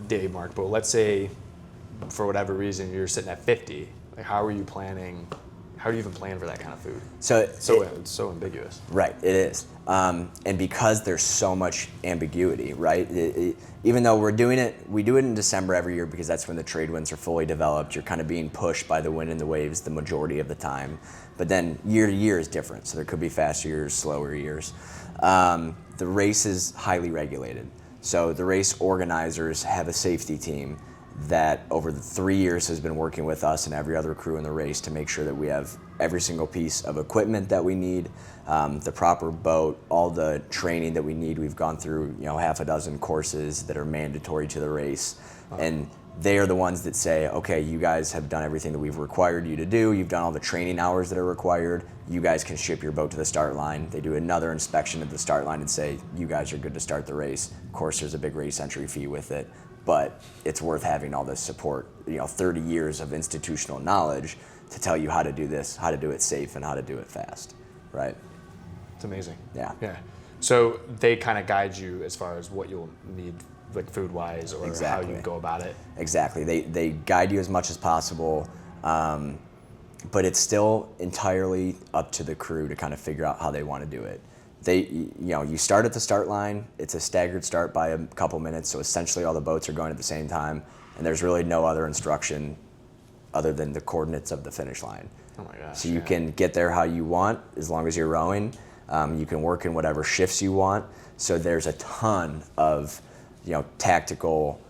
day mark. But let's say, for whatever reason, you're sitting at 50. Like, how are you planning? How do you even plan for that kind of food? It's so ambiguous. Right, it is. And because there's so much ambiguity, right? Even though we do it in December every year because that's when the trade winds are fully developed. You're kind of being pushed by the wind and the waves the majority of the time. But then year to year is different. So there could be faster years, slower years. The race is highly regulated. So the race organizers have a safety team that over the 3 years has been working with us and every other crew in the race to make sure that we have every single piece of equipment that we need, the proper boat, all the training that we need. We've gone through half a dozen courses that are mandatory to the race, and they are the ones that say, okay, you guys have done everything that we've required you to do. You've done all the training hours that are required. You guys can ship your boat to the start line. They do another inspection at the start line and say, you guys are good to start the race. Of course, there's a big race entry fee with it, but it's worth having all this support, 30 years of institutional knowledge to tell you how to do this, how to do it safe, and how to do it fast, right? It's amazing. Yeah. So they kind of guide you as far as what you'll need, like food-wise, or Exactly. how you go about it. Exactly. They guide you as much as possible, but it's still entirely up to the crew to kind of figure out how they want to do it. You start at the start line. It's a staggered start by a couple minutes, so essentially all the boats are going at the same time, and there's really no other instruction other than the coordinates of the finish line. Oh my gosh. So you can get there how you want as long as you're rowing. You can work in whatever shifts you want. So there's a ton of tactical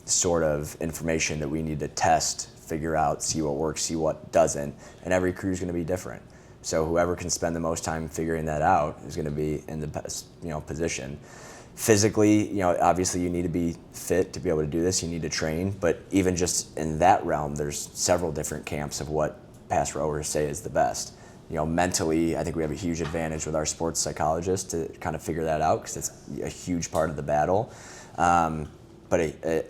sort of information that we need to test, figure out, see what works, see what doesn't, and every crew is going to be different. So whoever can spend the most time figuring that out is going to be in the best position. Physically, obviously you need to be fit to be able to do this. You need to train, but even just in that realm, there's several different camps of what past rowers say is the best. Mentally, I think we have a huge advantage with our sports psychologist to kind of figure that out because it's a huge part of the battle. But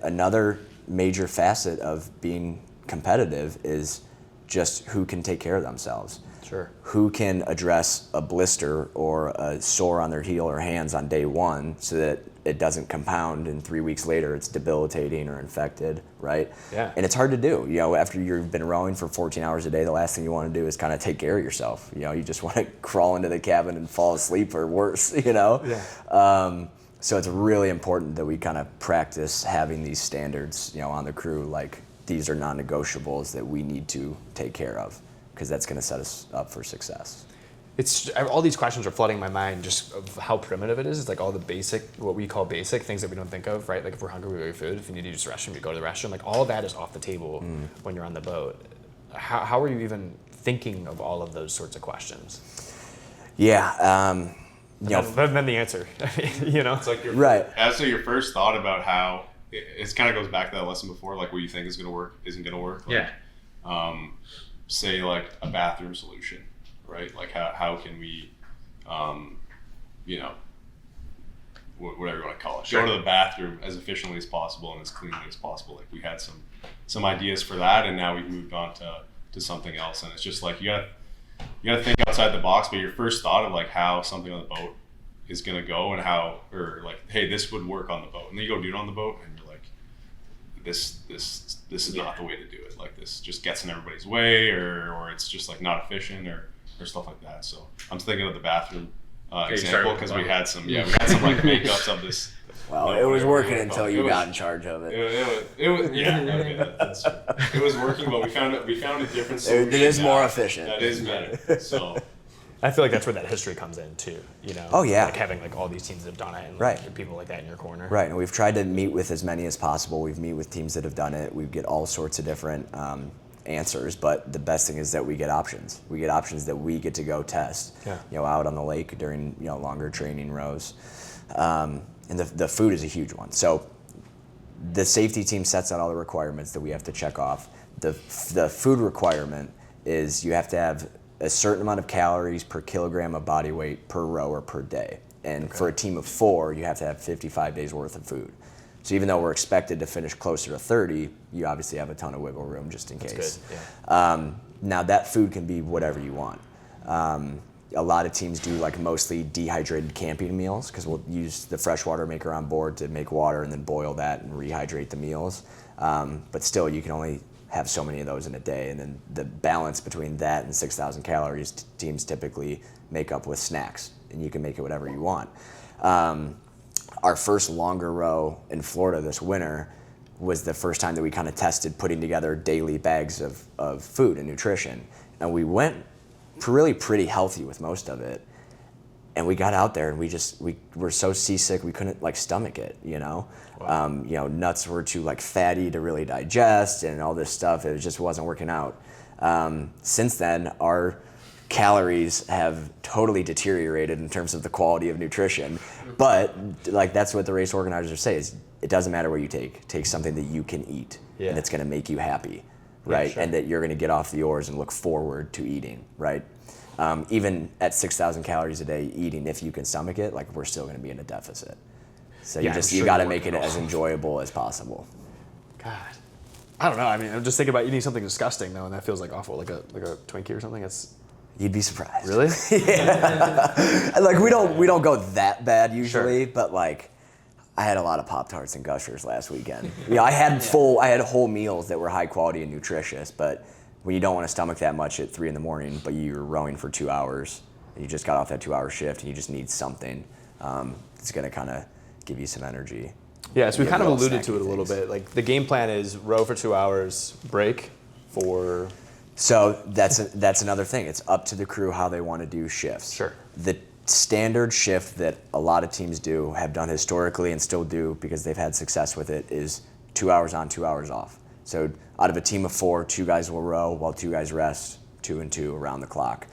another major facet of being competitive is just who can take care of themselves. Sure. Who can address a blister or a sore on their heel or hands on day one so that it doesn't compound and 3 weeks later it's debilitating or infected, right? Yeah. And it's hard to do. After you've been rowing for 14 hours a day, the last thing you want to do is kind of take care of yourself. You just want to crawl into the cabin and fall asleep or worse, Yeah. So it's really important that we kind of practice having these standards, on the crew, like these are non-negotiables that we need to take care of, because that's going to set us up for success. It's all these questions are flooding my mind just of how primitive it is. It's like all the basic, what we call basic things that we don't think of, right? Like if we're hungry, we get food. If you need to use the restroom, you go to the restroom. Like all of that is off the table when you're on the boat. How are you even thinking of all of those sorts of questions? Yeah. Then the answer, It's like right. As your first thought about how it kind of goes back to that lesson before, like what you think is going to work isn't going to work. Like, say like a bathroom solution, right? Like how can we, whatever you want to call it, go to the bathroom as efficiently as possible and as cleanly as possible. Like we had some ideas for that, and now we've moved on to something else. And it's just like you gotta think outside the box. But your first thought of like how something on the boat is gonna go and hey, this would work on the boat, and then you go do it on the boat, and you're like, this is not the way to do it. Like this just gets in everybody's way, or it's just like not efficient, or stuff like that. So I'm thinking of the bathroom example because we had some like makeups of this. Well, it was working until you got in charge of it. It was okay, that's true. It was working, but we found a different solution. It is more efficient. That is better. So I feel like that's where that history comes in too. Oh yeah. Like having like all these teams that have done it, and right. like, people like that in your corner. Right, and we've tried to meet with as many as possible. We've met with teams that have done it. We get all sorts of different answers, but the best thing is that we get options. We get options that we get to go test. Yeah. Out on the lake during longer training rows. And the food is a huge one. So the safety team sets out all the requirements that we have to check off. The food requirement is you have to have a certain amount of calories per kilogram of body weight per rower per day. And for a team of 4, you have to have 55 days worth of food. So even though we're expected to finish closer to 30, you obviously have a ton of wiggle room just in case. That's good. Yeah. Now that food can be whatever you want. A lot of teams do like mostly dehydrated camping meals because we'll use the freshwater maker on board to make water and then boil that and rehydrate the meals. But still, you can only have so many of those in a day, and then the balance between that and 6,000 calories teams typically make up with snacks, and you can make it whatever you want. Our first longer row in Florida this winter was the first time that we kind of tested putting together daily bags of food and nutrition, and we went really pretty healthy with most of it. And we got out there and we were so seasick we couldn't like stomach it, you know. Wow. Nuts were too like fatty to really digest and all this stuff. It just wasn't working out. Since then, our calories have totally deteriorated in terms of the quality of nutrition. But like that's what the race organizers say is it doesn't matter what you take something that you can eat and it's going to make you happy, right? Yeah, sure. And that you're going to get off the oars and look forward to eating, right? Even at 6,000 calories a day eating, if you can stomach it, like we're still going to be in a deficit. So you got to make it as enjoyable as possible. God, I don't know. I mean, I'm just thinking about eating something disgusting though, and that feels like awful, like a Twinkie or something. You'd be surprised. Really? Yeah. Like we don't go that bad usually, but like I had a lot of Pop-Tarts and Gushers last weekend. I had whole meals that were high quality and nutritious, but when you don't want to stomach that much at 3 a.m, but you're rowing for 2 hours, and you just got off that 2-hour shift, and you just need something, it's going to kind of give you some energy. Yeah, so we kind of alluded to it a little bit. Like the game plan is row for 2 hours, break for... So that's another thing. It's up to the crew how they want to do shifts. Sure. The standard shift that a lot of teams have done historically and still do because they've had success with it, is 2 hours on, 2 hours off. So out of a team of 4, 2 guys will row while 2 guys rest, 2 and 2 around the clock.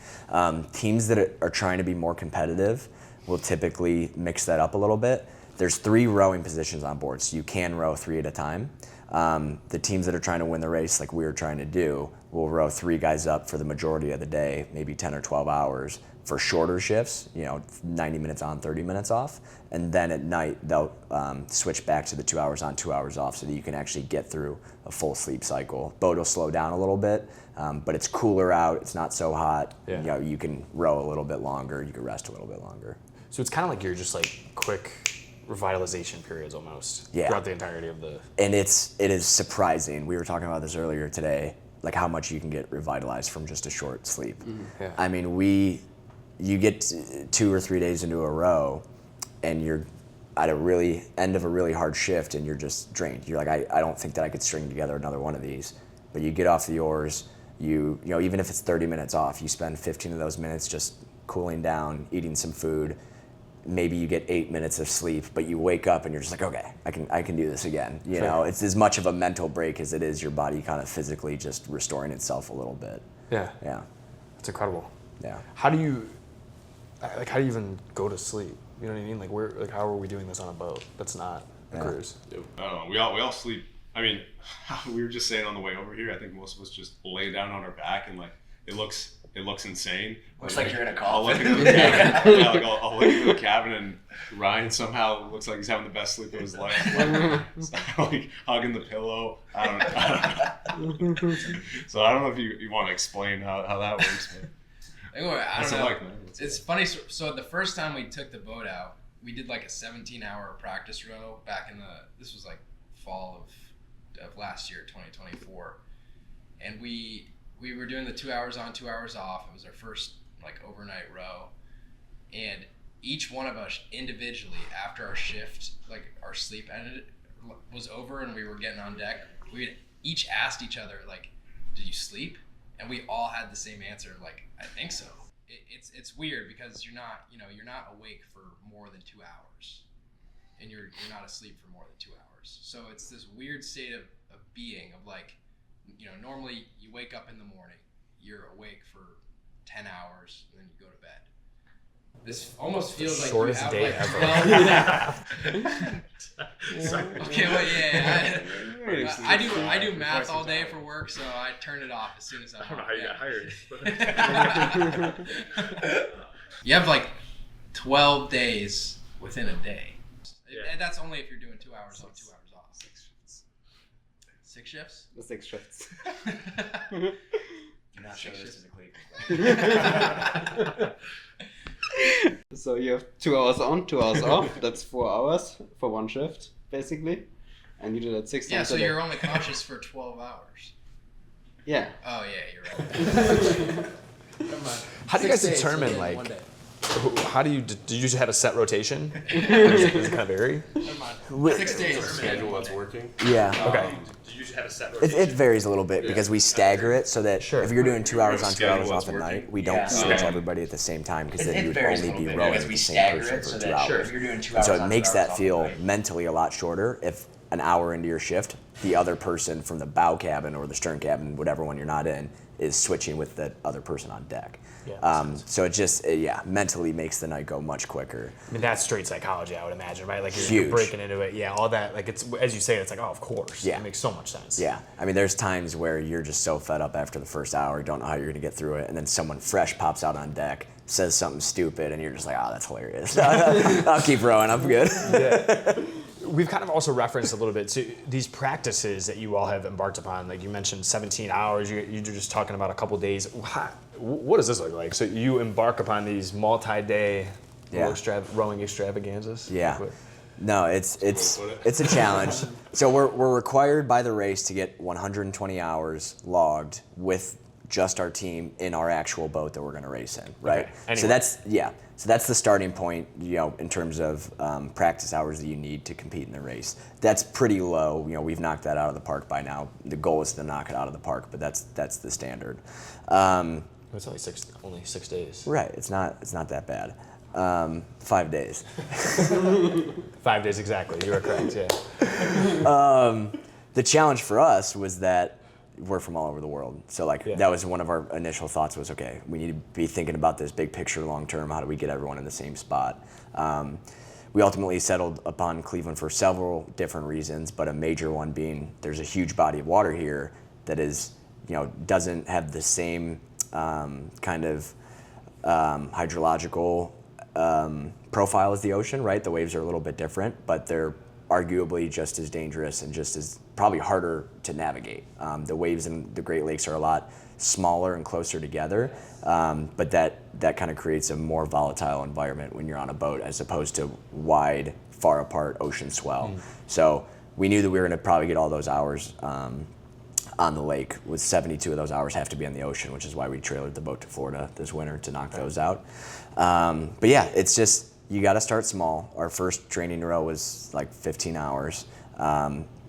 Teams that are trying to be more competitive will typically mix that up a little bit. There's 3 rowing positions on board, so you can row 3 at a time. The teams that are trying to win the race, like we were trying to do, will row 3 guys up for the majority of the day, maybe 10 or 12 hours for shorter shifts, 90 minutes on, 30 minutes off. And then at night, they'll switch back to the 2 hours on, 2 hours off so that you can actually get through a full sleep cycle. Boat will slow down a little bit, but it's cooler out, it's not so hot. Yeah. You can row a little bit longer, you can rest a little bit longer. So it's kind of like you're just like quick revitalization periods almost throughout the entirety of the... And it is surprising. We were talking about this earlier today, like how much you can get revitalized from just a short sleep. Mm-hmm. Yeah. I mean, you get 2 or 3 days into a row and you're at a end of a really hard shift and you're just drained. You're like, I don't think that I could string together another one of these. But you get off the oars, you know, even if it's 30 minutes off, you spend 15 of those minutes just cooling down, eating some food. Maybe you get 8 minutes of sleep, but you wake up and you're just like, okay, I can do this again. You know, it's as much of a mental break as it is your body kind of physically just restoring itself a little bit. Yeah. Yeah. It's incredible. Yeah. How do you even go to sleep? You know what I mean? Like how are we doing this on a boat that's not a cruise? I don't know. We all sleep. I mean, we were just saying on the way over here, I think most of us just lay down on our back and like it looks insane. Looks like you're in a coffin. I'll look into the cabin. I'll look into the cabin and Ryan somehow looks like he's having the best sleep of his life. Like hugging the pillow. I don't know. So I don't know if you want to explain how that works. But I don't know. It's funny. So the first time we took the boat out, we did like a 17-hour practice row back in this was like fall of last year, 2024. And we were doing the 2 hours on, 2 hours off. It was our first like overnight row. And each one of us individually, after our shift, like our sleep was over and we were getting on deck, we each asked each other, like, did you sleep? And we all had the same answer, like, I think so. It's weird because you're not awake for more than 2 hours, and you're not asleep for more than 2 hours. So it's this weird state of being of like, normally you wake up in the morning, you're awake for 10 hours, and then you go to bed. This almost feels like shortest you have day like ever. 12. Okay, well, yeah. I do math all day for work, so I turn it off as soon as I'm I don't know how you got hired. You have like 12 days within a day. Yeah. And that's only if you're doing 2 hours on, 2 hours off. 6 shifts? 6 shifts. Do not show this to the Cleveland. So you have 2 hours on, 2 hours off. That's 4 hours for one shift, basically. And you do that 6 Yeah, times so a day. you're only conscious for 12 hours. Yeah. Oh, yeah, you're right. How do you guys 6 days, determine, so like, one day. how do you just have a set rotation? Does it kind of vary? 6 days. Schedule that's working. Yeah. Okay. Do you just have a set It varies a little bit because we stagger it so that Sure. if you're doing 2 hours on, 2 Schedule hours what's off at working. night, we don't switch everybody at the same time because then you would only be rowing with the same person for 2 hours. And so it makes that feel mentally a lot shorter if an hour into your shift, the other person from the bow cabin or the stern cabin, whatever one you're not in, is switching with the other person on deck. Yeah, So it just, mentally makes the night go much quicker. I mean, that's straight psychology, I would imagine, right? Like you're Huge. breaking into it. Yeah, all that. Like it's as you say, it's like, oh, of course. Yeah. It makes so much sense. Yeah, I mean, there's times where you're just so fed up after the first hour, don't know how you're gonna get through it, and then someone fresh pops out on deck, says something stupid, and you're just like, oh, that's hilarious. I'll keep rowing, I'm good. We've kind of also referenced a little bit to these practices that you all have embarked upon. Like you mentioned 17 hours, you're just talking about a couple days. What does this look like? So you embark upon these multi-day Yeah. rowing extravaganzas? Yeah. Like, No, it's a challenge. So we're required by the race to get 120 hours logged with just our team in our actual boat that we're going to race in, right? Okay. So that's the starting point, in terms of practice hours that you need to compete in the race. That's pretty low. We've knocked that out of the park by now. The goal is to knock it out of the park, but that's the standard. it's only six days. Right. It's not that bad. 5 days. 5 days exactly. You are correct. Yeah. The challenge for us was that we're from all over the world. So that was one of our initial thoughts was, okay, we need to be thinking about this big picture long term. How do we get everyone in the same spot? We ultimately settled upon Cleveland for several different reasons, but a major one being there's a huge body of water here that is, doesn't have the same kind of hydrological profile as the ocean, right? The waves are a little bit different, but they're arguably just as dangerous and just as probably harder to navigate. The waves in the Great Lakes are a lot smaller and closer together, but that kind of creates a more volatile environment when you're on a boat as opposed to wide, far apart ocean swell. So we knew that we were going to probably get all those hours on the lake, with 72 of those hours have to be on the ocean, which is why we trailered the boat to Florida this winter to knock those out. But yeah, it's just, you got to start small. Our first training row was like 15 hours.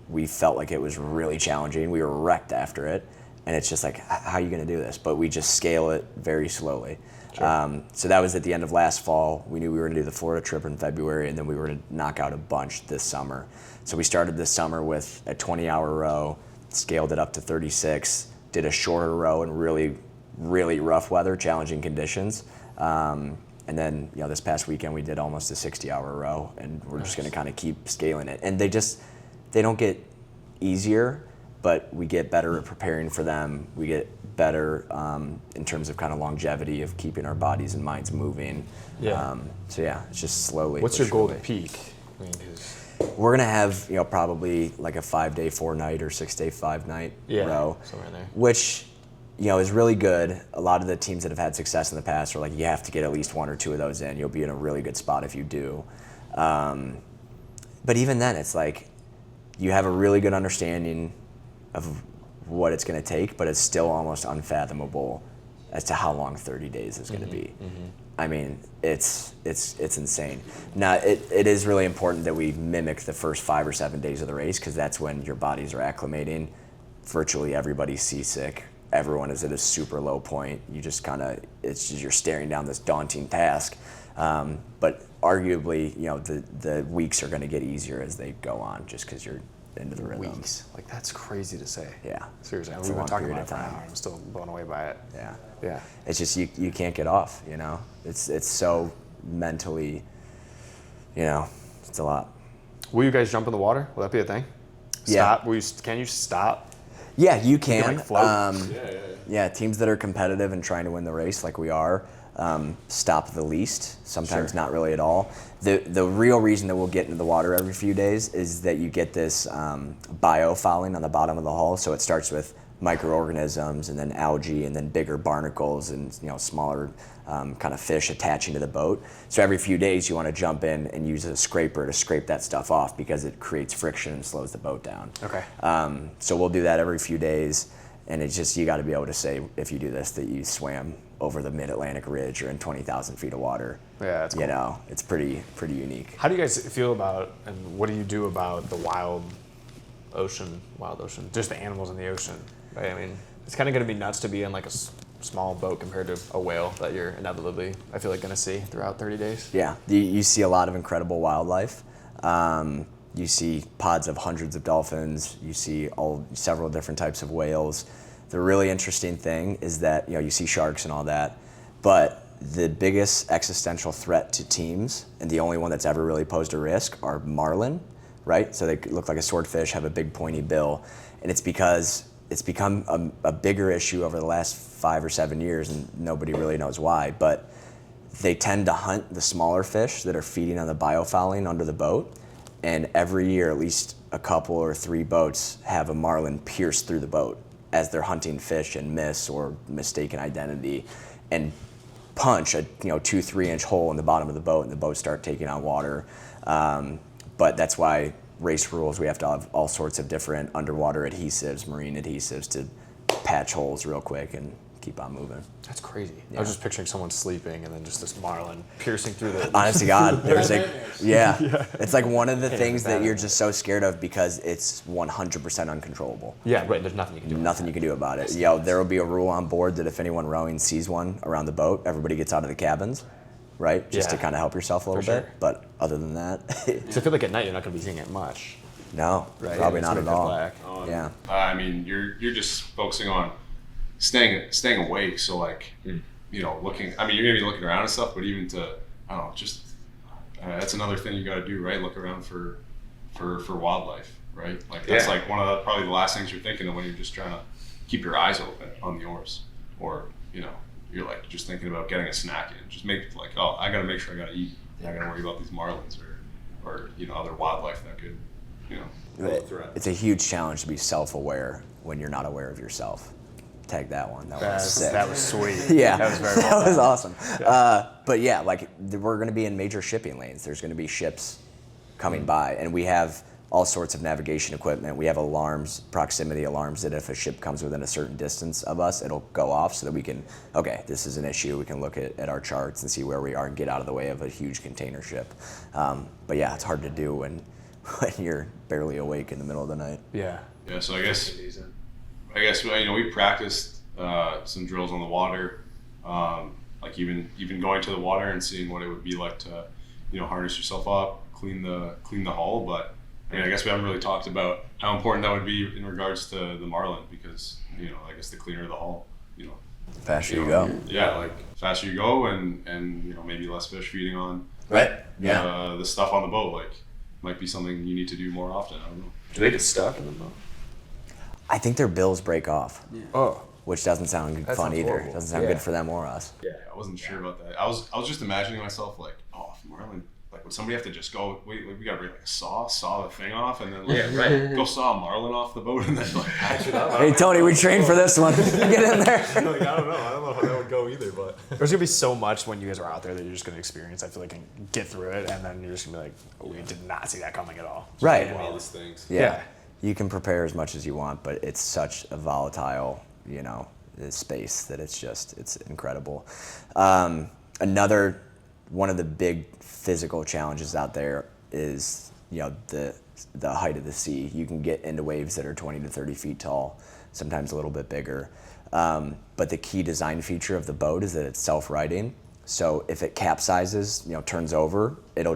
We felt like it was really challenging. We were wrecked after it. And it's just like, how are you going to do this? But we just scale it very slowly. Sure. So that was at the end of last fall. We knew we were going to do the Florida trip in February, and then we were going to knock out a bunch this summer. So we started this summer with a 20-hour row, scaled it up to 36, did a shorter row in really, really rough weather, challenging conditions. And then, this past weekend we did almost a 60-hour row, and we're just going to kind of keep scaling it. And they don't get easier, but we get better at preparing for them. We get better in terms of kind of longevity of keeping our bodies and minds moving. Yeah. It's just slowly. What's your but goal to surely. peak? I mean, 'cause We're gonna have probably like a 5-day 4-night or 6-day 5-night row, somewhere in there. which is really good. A lot of the teams that have had success in the past are like, you have to get at least 1 or 2 of those in. You'll be in a really good spot if you do. But even then, it's like you have a really good understanding of what it's going to take, but it's still almost unfathomable as to how long 30 days is going to be. I mean, it's insane. Now, it is really important that we mimic the first 5 or 7 days of the race, because that's when your bodies are acclimating. Virtually everybody's seasick. Everyone is at a super low point. You just you're staring down this daunting task. But arguably, the weeks are going to get easier as they go on, just because you're into the rhythm. Weeks. Like, that's crazy to say. Yeah. Seriously. It's We've a been long talking period about it of for an time. hour. I'm still blown away by it. Yeah. Yeah. It's just you can't get off. It's so mentally. It's a lot. Will you guys jump in the water? Will that be a thing? Yeah. Stop? Can you stop? Yeah, you can. like, float? Yeah, teams that are competitive and trying to win the race, like we are, stop the least. Sometimes Sure. not really at all. The real reason that we'll get into the water every few days is that you get this biofouling on the bottom of the hull. So it starts with microorganisms, and then algae, and then bigger barnacles, and smaller kind of fish attaching to the boat. So every few days you want to jump in and use a scraper to scrape that stuff off because it creates friction and slows the boat down. Okay. So we'll do that every few days, and it's just, you got to be able to say, if you do this, that you swam over the mid-Atlantic ridge or in 20,000 feet of water. Yeah, that's cool. It's pretty unique. How do you guys feel about, and what do you do about the wild ocean, just the animals in the ocean, right? I mean, it's kind of going to be nuts to be in like a small boat compared to a whale that you're inevitably, I feel like, going to see throughout 30 days. Yeah, you see a lot of incredible wildlife. You see pods of hundreds of dolphins. You see several different types of whales. The really interesting thing is that you see sharks and all that, but the biggest existential threat to teams, and the only one that's ever really posed a risk, are marlin, right? So they look like a swordfish, have a big pointy bill, and it's because it's become a bigger issue over the last 5 or 7 years, and nobody really knows why, but they tend to hunt the smaller fish that are feeding on the biofouling under the boat, and every year at least a couple or 3 boats have a marlin pierce through the boat as they're hunting fish and miss or mistaken identity, and punch a 2-3 inch hole in the bottom of the boat, and the boat start taking on water. But that's why race rules, we have to have all sorts of different underwater adhesives, marine adhesives, to patch holes real quick and keep on moving. That's crazy. Yeah. I was just picturing someone sleeping and then just this marlin piercing through the... Honest to God, there's it's like one of the things that you're just so scared of because it's 100% uncontrollable. Yeah, right, there's nothing you can do. Nothing you can do about it. There will be a rule on board that if anyone rowing sees one around the boat, everybody gets out of the cabins, right? Just to kind of help yourself a little bit. Sure. But other than that, So I feel like at night you're not going to be seeing it much. no, Right, probably it's not gonna at be all. black. Yeah. I mean, you're just focusing on staying awake. So like, looking. I mean, you're gonna be looking around and stuff, but even to, I don't know, just that's another thing you got to do, right? Look around for wildlife, right? Like that's like one of probably the last things you're thinking of when you're just trying to keep your eyes open on the oars, or you're like just thinking about getting a snack in. Just make like, oh, I got to make sure I got to eat. I got to worry about these marlins or other wildlife that could, pose a threat. It's a huge challenge to be self-aware when you're not aware of yourself. Tag that one. That was sick. That was sweet. Yeah, That was very that well was done. awesome. But yeah, like we're going to be in major shipping lanes. There's going to be ships coming by, and we have all sorts of navigation equipment. We have alarms, proximity alarms, that if a ship comes within a certain distance of us, it'll go off so that we can, okay, this is an issue. We can look at our charts and see where we are and get out of the way of a huge container ship. But yeah, it's hard to do when you're barely awake in the middle of the night. Yeah. Yeah. So I guess we practiced some drills on the water, like even going to the water and seeing what it would be like to harness yourself up, clean the hull. But I mean, I guess we haven't really talked about how important that would be in regards to the marlin, because I guess the cleaner the hull, Faster you go. Yeah, like faster you go, and maybe less fish feeding on Right. Yeah. the stuff on the boat. Like might be something you need to do more often. I don't know. Do they get stuck in the boat? I think their bills break off, Oh. which doesn't sound That fun sounds either. horrible. Doesn't sound Yeah. good for them or us. Yeah, I wasn't sure about that. I was just imagining myself like, oh, if marlin, like would somebody have to just go? We gotta bring like a saw the thing off, and then like, go saw a marlin off the boat, and then like patch it up. Hey Tony, we trained for this one. Get in there. I don't know how that would go either, but there's gonna be so much when you guys are out there that you're just gonna experience. I feel like, and get through it, and then you're just gonna be like, oh, we did not see that coming at all. Right. All these things. Yeah. You can prepare as much as you want, but it's such a volatile, space that it's incredible. Another one of the big physical challenges out there is, the height of the sea. You can get into waves that are 20 to 30 feet tall, sometimes a little bit bigger. But the key design feature of the boat is that it's self-righting. So if it capsizes, turns over, it'll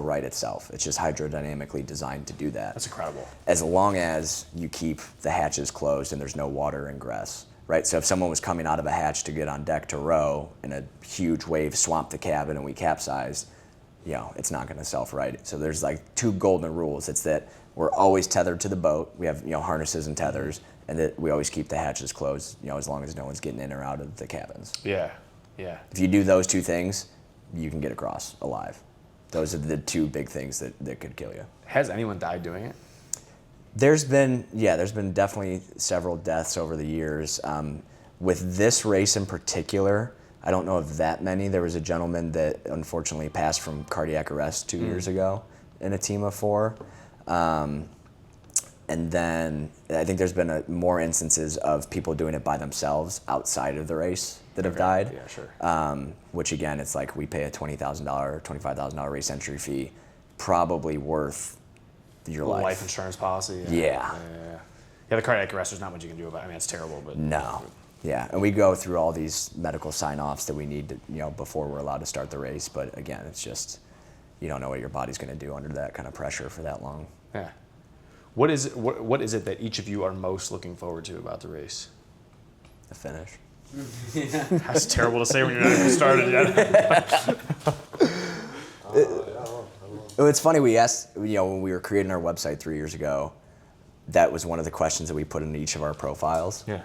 right itself. It's just hydrodynamically designed to do that. That's incredible. As long as you keep the hatches closed and there's no water ingress, right? So if someone was coming out of a hatch to get on deck to row and a huge wave swamped the cabin and we capsized, it's not going to self-right. So there's like 2 golden rules. It's that we're always tethered to the boat. We have, harnesses and tethers, and that we always keep the hatches closed, as long as no one's getting in or out of the cabins. Yeah. Yeah. If you do those 2 things, you can get across alive. Those are the 2 big things that could kill you. Has anyone died doing it? There's been definitely several deaths over the years. With this race in particular, I don't know of that many. There was a gentleman that unfortunately passed from cardiac arrest 2 years ago in a team of 4. And then I think there's been more instances of people doing it by themselves outside of the race that have died. Yeah, sure. Which again, it's like we pay a $20,000, $25,000 race entry fee, probably worth your life. Life insurance policy. Yeah. Yeah, the cardiac arrest, there's not much you can do about it. I mean, it's terrible, but. No. Yeah, and we go through all these medical sign-offs that we need to, before we're allowed to start the race. But again, it's just, you don't know what your body's going to do under that kind of pressure for that long. Yeah. What is it that each of you are most looking forward to about the race? The finish. That's terrible to say when you're not even started yet. It's funny, we asked, when we were creating our website 3 years ago, that was one of the questions that we put in each of our profiles. Yeah.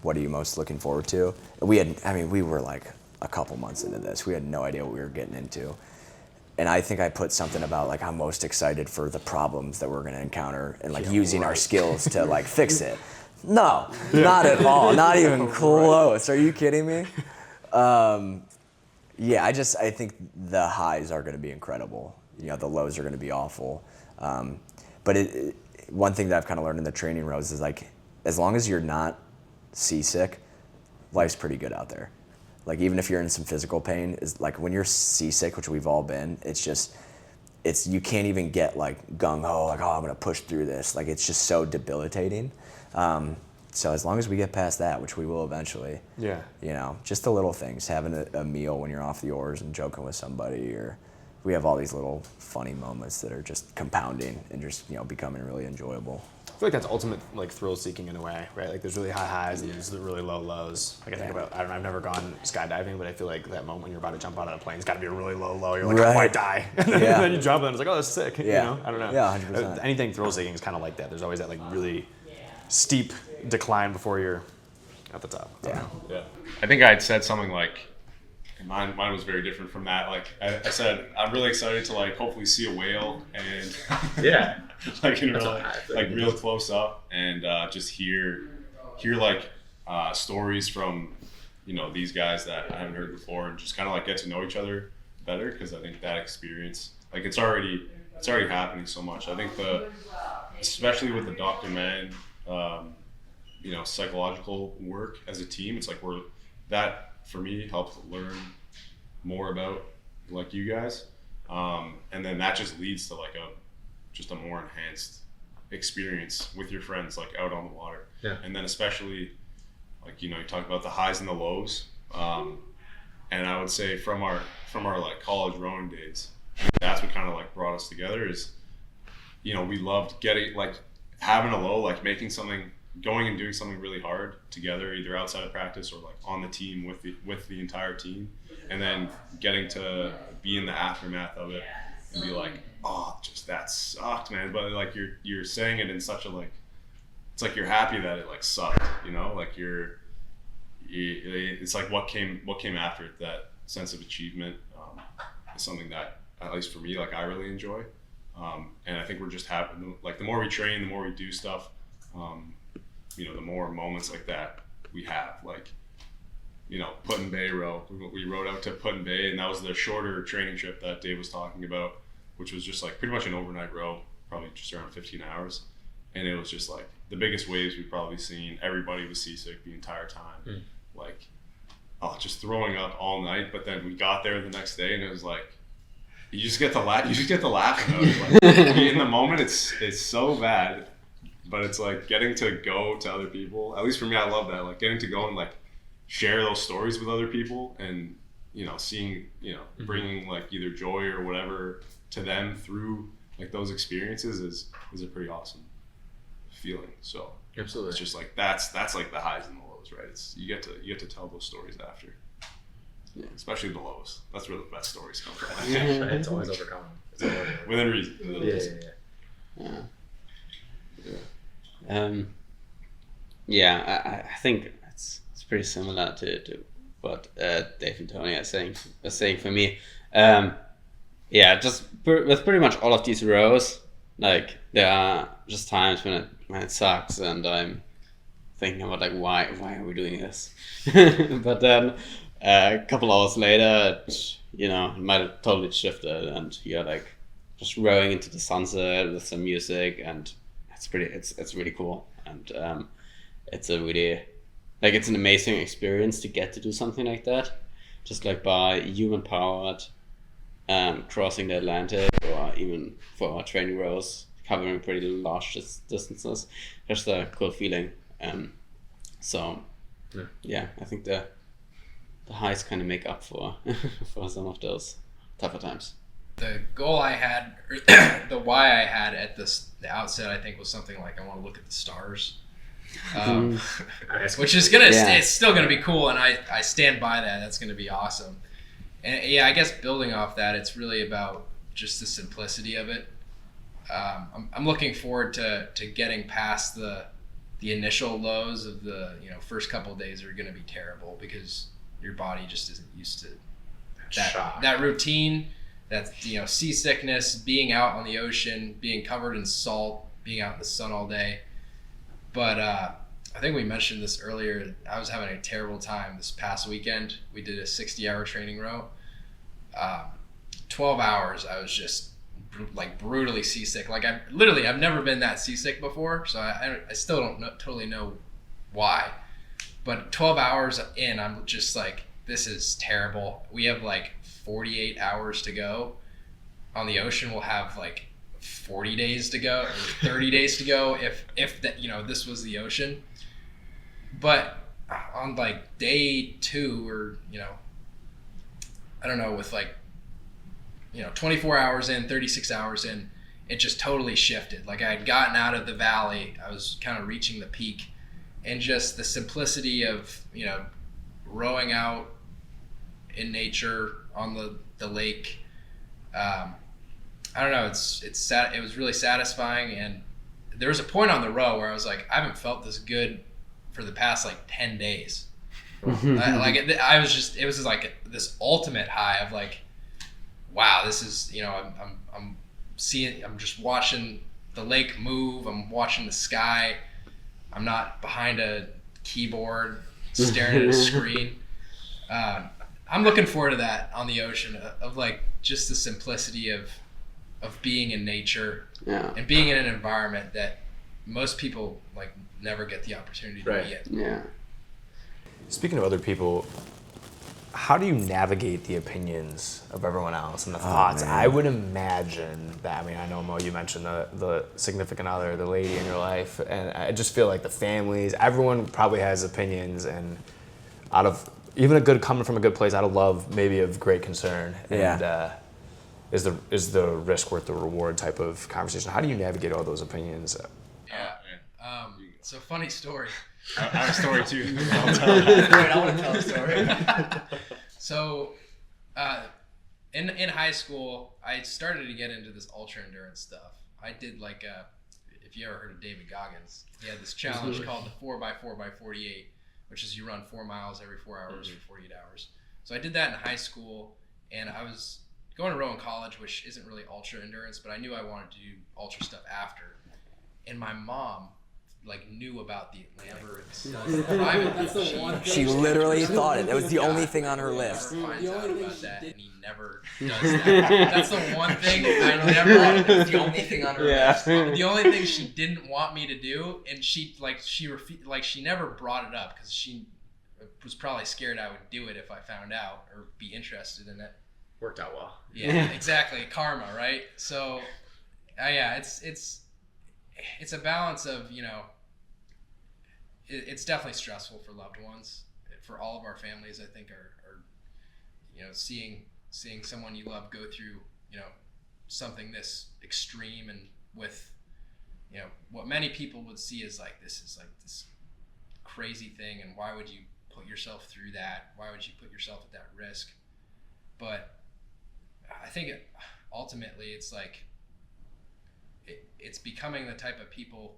What are you most looking forward to? We were like a couple months into this. We had no idea what we were getting into. And I think I put something about like I'm most excited for the problems that we're going to encounter and like using our skills to like fix it. No, not at all. Not even close. Are you kidding me? I think the highs are going to be incredible. The lows are going to be awful. But one thing that I've kind of learned in the training rows is like, as long as you're not seasick, life's pretty good out there. Like even if you're in some physical pain, is like when you're seasick, which we've all been, you can't even get like gung ho, like, oh, I'm gonna push through this. Like it's just so debilitating. So as long as we get past that, which we will eventually, just the little things, having a meal when you're off the oars and joking with somebody, or we have all these little funny moments that are just compounding and just becoming really enjoyable. I feel like that's ultimate like thrill seeking in a way, right? Like there's really high highs and there's the really low lows. Like I think about, I've never gone skydiving, but I feel like that moment when you're about to jump out of a plane, it's got to be a really low low. You're like, I might die. And then you jump and it's like, oh, that's sick. Yeah. I don't know. Yeah, 100%. Anything thrill seeking is kind of like that. There's always that like really steep decline before you're at the top. Yeah. I think I had said something like, mine was very different from that. Like I said, I'm really excited to like hopefully see a whale and like in real close up and just hear like stories from these guys that I haven't heard before and just kind of like get to know each other better, because I think that experience, like it's already happening so much. I think especially with the Dr. Man psychological work as a team, it's like that for me helps learn more about like you guys, and then that just leads to like a more enhanced experience with your friends, like out on the water. And then especially like you talk about the highs and the lows, and I would say from our like college rowing days, that's what kind of like brought us together. Is we loved getting like having a low, like going and doing something really hard together, either outside of practice or like on the team with the entire team, and then getting to be in the aftermath of it and be like, oh, just that sucked, man. But like you're saying it in such a like, it's like you're happy that it like sucked, like it's like what came after it, that sense of achievement is something that, at least for me, like I really enjoy, and I think we're just happy, like the more we train, the more we do stuff, the more moments like that we have, like, Put-in-Bay row. We rowed out to Put-in-Bay, and that was the shorter training trip that Dave was talking about, which was just like pretty much an overnight row, probably just around 15 hours. And it was just like the biggest waves we've probably seen. Everybody was seasick the entire time. Like, just throwing up all night. But then we got there the next day and it was like, you just get to laugh about it. Like, in the moment, it's so bad. But it's like getting to go to other people. At least for me, I love that. Like getting to go and like share those stories with other people, and seeing bringing like either joy or whatever to them through like those experiences is a pretty awesome feeling. So absolutely, it's just like that's like the highs and the lows, right? It's you get to tell those stories after, especially the lows. That's where the best stories come from. It's always overcoming. Within reason. I think it's pretty similar to what Dave and Tony are saying for me. Just with pretty much all of these rows, Like there are just times when it sucks, and I'm thinking about like why are we doing this? But then a couple hours later, it might have totally shifted, and you're like just rowing into the sunset with some music, and it's really cool, and it's a really it's an amazing experience to get to do something like that, just like by human powered, crossing the Atlantic, or even for training rows covering pretty large distances. Just a cool feeling. So yeah, I think the highs kind of make up for for some of those tougher times. The goal I had, or the why I had at the outset, I think was something like I want to look at the stars, which is it's still gonna be cool, and I stand by that. That's gonna be awesome. And yeah, I guess building off that, it's really about just the simplicity of it. I'm looking forward to getting past the initial lows of the first couple of days are going to be terrible because your body just isn't used to that routine, that seasickness, being out on the ocean, being covered in salt, being out in the sun all day. But I think we mentioned this earlier. I was having a terrible time this past weekend. We did a 60-hour training row. 12 hours, I was just brutally seasick. I've never been that seasick before, so I still don't totally know why. But 12 hours in, I'm just like, this is terrible. We have 48 hours to go. On the ocean, we'll have 40 days to go, or 30 days to go if that this was the ocean. But on day 2, or I don't know, with 24 hours in, 36 hours in, it just totally shifted. I had gotten out of the valley, I was kind of reaching the peak, and just the simplicity of rowing out in nature on the lake. I don't know, it was really satisfying, and there was a point on the row where I was like, I haven't felt this good for the past 10 days. I was just, it was just this ultimate high of wow, this is, I'm seeing, I'm just watching the lake move, I'm watching the sky, I'm not behind a keyboard staring at a screen. I'm looking forward to that on the ocean, of just the simplicity of being in nature, and being in an environment that most people never get the opportunity to be in. Yeah. Speaking of other people, how do you navigate the opinions of everyone else and the thoughts? Man. I would imagine that, I know, Mo, you mentioned the significant other, the lady in your life, and I just feel like the families, everyone probably has opinions, and out of, even coming from a good place, out of love, maybe of great concern. Yeah. And is the risk worth the reward type of conversation? How do you navigate all those opinions? Yeah. So funny story. I have a story too. Wait, I want to tell a story. So, in high school, I started to get into this ultra endurance stuff. I did if you ever heard of David Goggins, he had this challenge called the 4x4x48, which is you run 4 miles every 4 hours for 48 hours. So I did that in high school, and I was going to row in college, which isn't really ultra endurance, but I knew I wanted to do ultra stuff after. And my mom knew about the Atlantic. That's the one thing. She literally thought it. That was the only thing on her list. He finds out about that, and he never does that. That's the one thing I never. It's the only thing on her list. The only thing she didn't want me to do, and she never brought it up because she was probably scared I would do it if I found out or be interested in it. Worked out well. Yeah, exactly. Karma, right? So, yeah, it's a balance of, it's definitely stressful for loved ones. For all of our families, I think are seeing someone you love go through, something this extreme, and with, what many people would see as this is this crazy thing, and why would you put yourself through that? Why would you put yourself at that risk? But I think ultimately it's it's becoming the type of people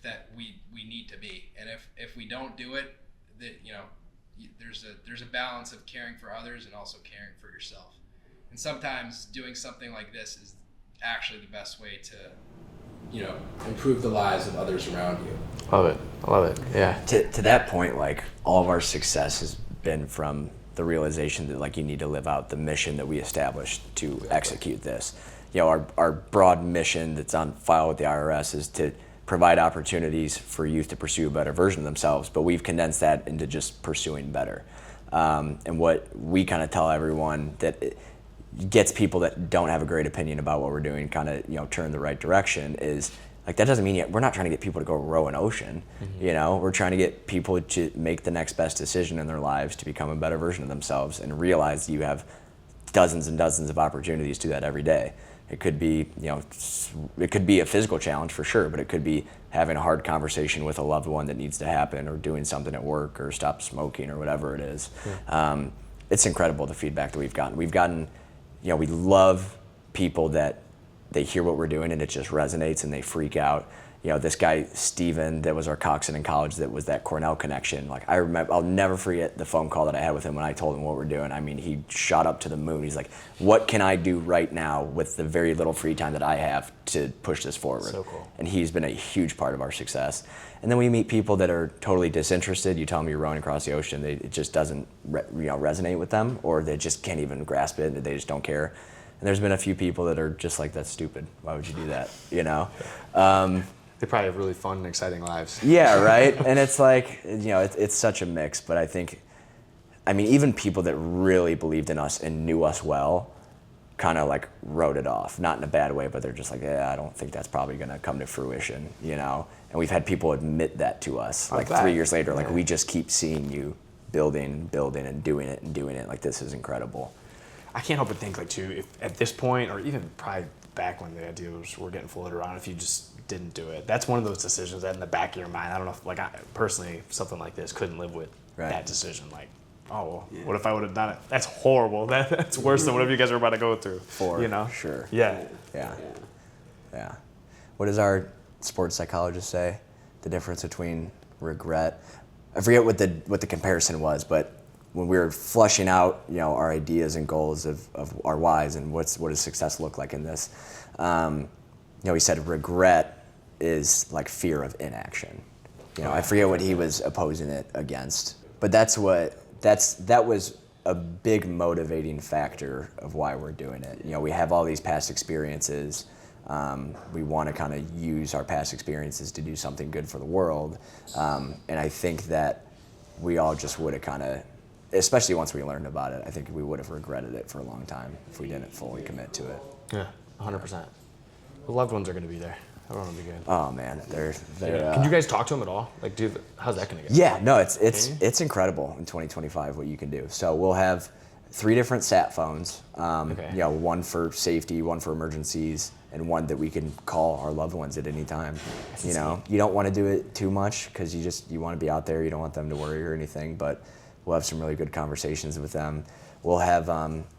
that we need to be, and if we don't do it, that there's a balance of caring for others and also caring for yourself. And sometimes doing something like this is actually the best way to, improve the lives of others around you. Love it. I love it. Yeah. To that point, like, all of our success has been from the realization that, like, you need to live out the mission that we established to execute this. Our broad mission that's on file with the IRS is to provide opportunities for youth to pursue a better version of themselves, but we've condensed that into just pursuing better. And what we kind of tell everyone that it gets people that don't have a great opinion about what we're doing kind of, turn the right direction is, like, that doesn't mean we're not trying to get people to go row an ocean. We're trying to get people to make the next best decision in their lives to become a better version of themselves and realize you have dozens and dozens of opportunities to do that every day. It could be, it could be a physical challenge for sure, but it could be having a hard conversation with a loved one that needs to happen, or doing something at work, or stop smoking, or whatever it is. It's incredible, the feedback that we've gotten. We love people that they hear what we're doing and it just resonates and they freak out. This guy, Steven, that was our coxswain in college, that was that Cornell connection. Like, I remember, I'll never forget the phone call that I had with him when I told him what we're doing. I mean, he shot up to the moon. He's like, what can I do right now with the very little free time that I have to push this forward? So cool. And he's been a huge part of our success. And then we meet people that are totally disinterested. You tell them you're rowing across the ocean, it just doesn't resonate with them, or they just can't even grasp it, they just don't care. And there's been a few people that are just like, that's stupid. Why would you do that? They probably have really fun and exciting lives. Yeah, right? And it's like, it's such a mix, but I mean, even people that really believed in us and knew us well kind of like wrote it off. Not in a bad way, but they're just like, I don't think that's probably going to come to fruition, And we've had people admit that to us, like 3 years later, like, we just keep seeing you building and doing it. Like, this is incredible. I can't help but think, like, too, if at this point, or even probably back when the ideas were getting floated around, if you just didn't do it, that's one of those decisions that in the back of your mind, I don't know if, like, I personally, something like this, couldn't live with that decision. Like, what if I would have done it? That's horrible. That's worse than whatever you guys are about to go through. Sure. Yeah. What does our sports psychologist say? The difference between regret. I forget what the comparison was, but when we were flushing out, our ideas and goals of our whys and what does success look like in this, he said regret is like fear of inaction. I forget what he was opposing it against, but that was a big motivating factor of why we're doing it. We have all these past experiences. We want to kind of use our past experiences to do something good for the world, and I think that we all just would have kind of, especially once we learned about it, I think we would have regretted it for a long time if we didn't fully commit to it. Yeah, 100%. The loved ones are going to be there. Everyone will be good. Oh man, they're. Can you guys talk to them at all? Like, how's that going to go? Yeah, no, it's incredible in 2025 what you can do. So we'll have 3 different sat phones. One for safety, one for emergencies, and one that we can call our loved ones at any time. You don't want to do it too much because you want to be out there. You don't want them to worry or anything, but we'll have some really good conversations with them. We'll have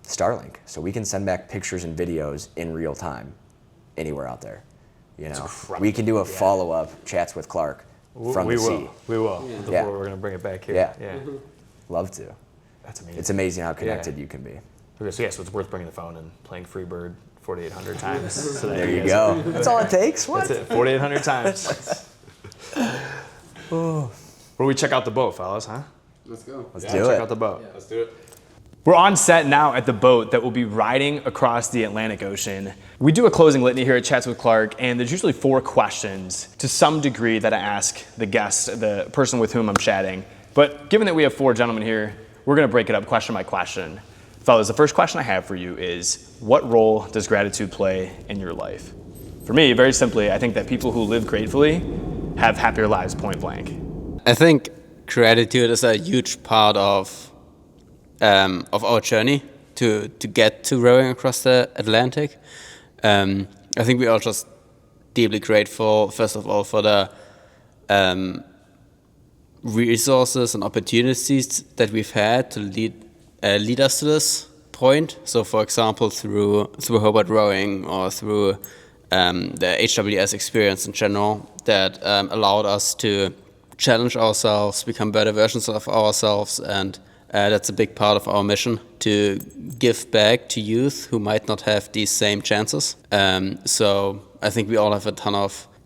Starlink, so we can send back pictures and videos in real time anywhere out there. We can do a follow-up chats with Clark from the sea. We will. We're going to bring it back here. Yeah. Love to. That's amazing. It's amazing how connected you can be. Okay, so it's worth bringing the phone and playing Freebird 4,800 times. So there you go. That's all it takes. What? That's it. 4,800 times. Where do we check out the boat, fellas? Huh? Let's go. Let's check do it. out the boat. Let's do it. We're on set now at the boat that will be riding across the Atlantic Ocean. We do a closing litany here at Chats with Clark, and there's usually 4 questions to some degree that I ask the guest, the person with whom I'm chatting. But given that we have 4 gentlemen here, we're going to break it up question by question. Fellas, the first question I have for you is, what role does gratitude play in your life? For me, very simply, I think that people who live gratefully have happier lives, point blank. I think gratitude is a huge part of our journey to get to rowing across the Atlantic. I think we are just deeply grateful, first of all, for the resources and opportunities that we've had to lead us to this point. So, for example, through Hobart Rowing or through the HWS experience in general, that allowed us to challenge ourselves, become better versions of ourselves, and That's a big part of our mission, to give back to youth who might not have these same chances. So I think we all have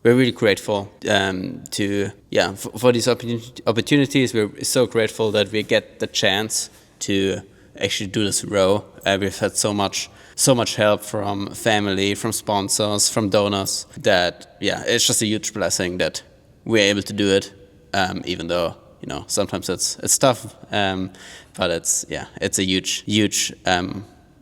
we're really grateful for these opportunities. We're so grateful that we get the chance to actually do this row. We've had so much help from family, from sponsors, from donors, that it's just a huge blessing that we're able to do it, even though sometimes it's tough, but it's a huge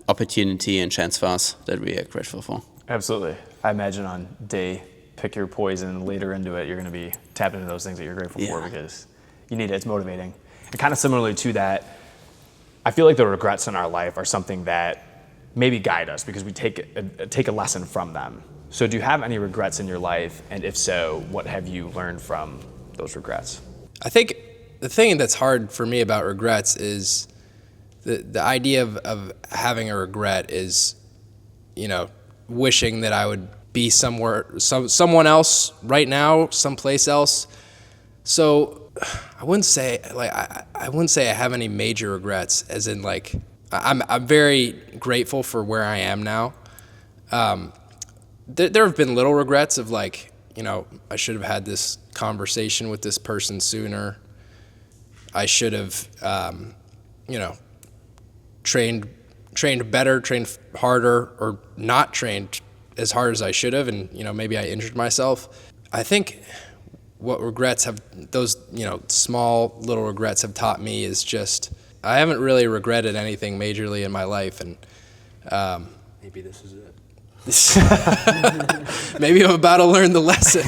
opportunity and chance for us that we are grateful for. Absolutely. I imagine on day pick your poison, later into it, you're going to be tapping into those things that you're grateful for, because you need it. It's motivating. And kind of similarly to that, I feel like the regrets in our life are something that maybe guide us, because we take a lesson from them. So do you have any regrets in your life? And if so, what have you learned from those regrets? I think the thing that's hard for me about regrets is the idea of having a regret is, wishing that I would be someone else right now, someplace else. So I wouldn't say I have any major regrets, as in like I'm very grateful for where I am now. There have been little regrets of like, I should have had this conversation with this person sooner. I should have, trained better, trained harder, or not trained as hard as I should have, and maybe I injured myself. I think what regrets have, those small little regrets have taught me is just I haven't really regretted anything majorly in my life, and Maybe this is it. maybe I'm about to learn the lesson.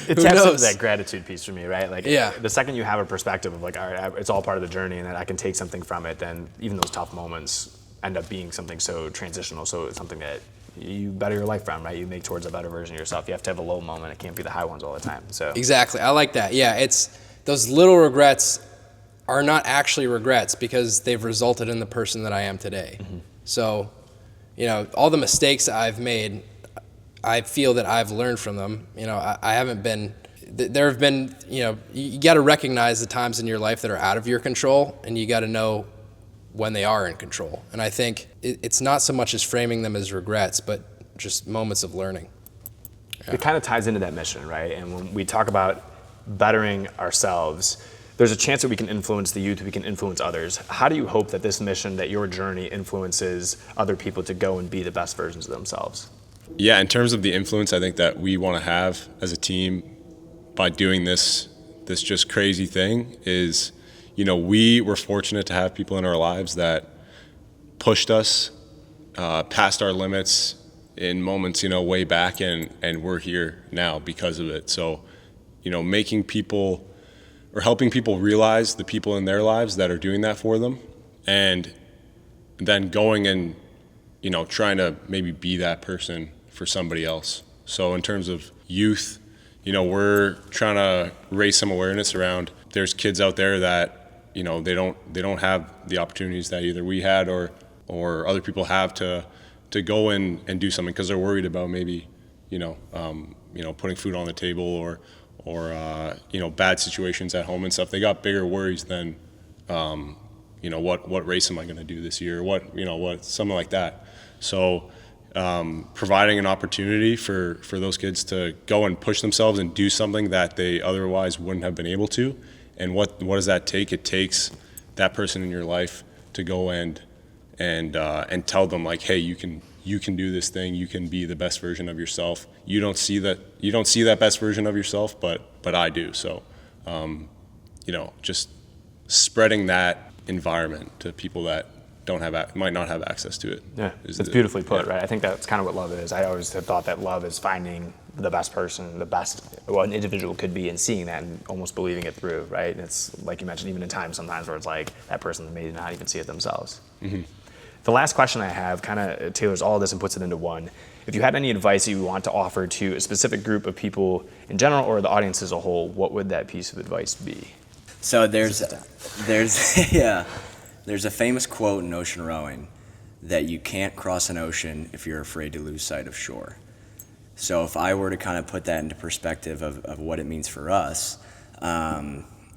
It Who taps into knows? that gratitude piece for me, right? Like, Yeah. the second you have a perspective of like, all right, it's all part of the journey, and that I can take something from it, then even those tough moments end up being something so transitional. So it's something that you better your life from, right? You make towards a better version of yourself. You have to have a low moment. It can't be the high ones all the time. So Exactly. I like that. Yeah, it's those little regrets are not actually regrets because they've resulted in the person that I am today. Mm-hmm. So, all the mistakes I've made, I feel that I've learned from them. I haven't been, there have been, you got to recognize the times in your life that are out of your control, and you got to know when they are in control. And I think it's not so much as framing them as regrets, but just moments of learning. Yeah. It kind of ties into that mission, right? And when we talk about bettering ourselves, there's a chance that we can influence the youth, we can influence others. How do you hope that this mission, that your journey influences other people to go and be the best versions of themselves? Yeah, in terms of the influence I think that we want to have as a team by doing this just crazy thing is, we were fortunate to have people in our lives that pushed us past our limits in moments, way back, and we're here now because of it. So, making people or helping people realize the people in their lives that are doing that for them, and then going and, trying to maybe be that person for somebody else. So in terms of youth, we're trying to raise some awareness around there's kids out there that, they don't have the opportunities that either we had or other people have to go in and do something because they're worried about maybe, putting food on the table or bad situations at home and stuff. They got bigger worries than, what race am I going to do this year? What something like that. So providing an opportunity for those kids to go and push themselves and do something that they otherwise wouldn't have been able to. And what does that take? It takes that person in your life to go and tell them like, hey, you can do this thing. You can be the best version of yourself. You don't see that best version of yourself, but I do. So, just spreading that environment to people that might not have access to it. Yeah, it's beautifully put, right? I think that's kind of what love is. I always have thought that love is finding the best person, the best what an individual could be, and seeing that and almost believing it through, right? And it's like you mentioned, even in times sometimes where it's like that person may not even see it themselves. Mm-hmm. The last question I have kind of tailors all of this and puts it into one. If you had any advice you want to offer to a specific group of people in general or the audience as a whole, what would that piece of advice be? So there's a famous quote in ocean rowing that you can't cross an ocean if you're afraid to lose sight of shore. So if I were to kind of put that into perspective of what it means for us,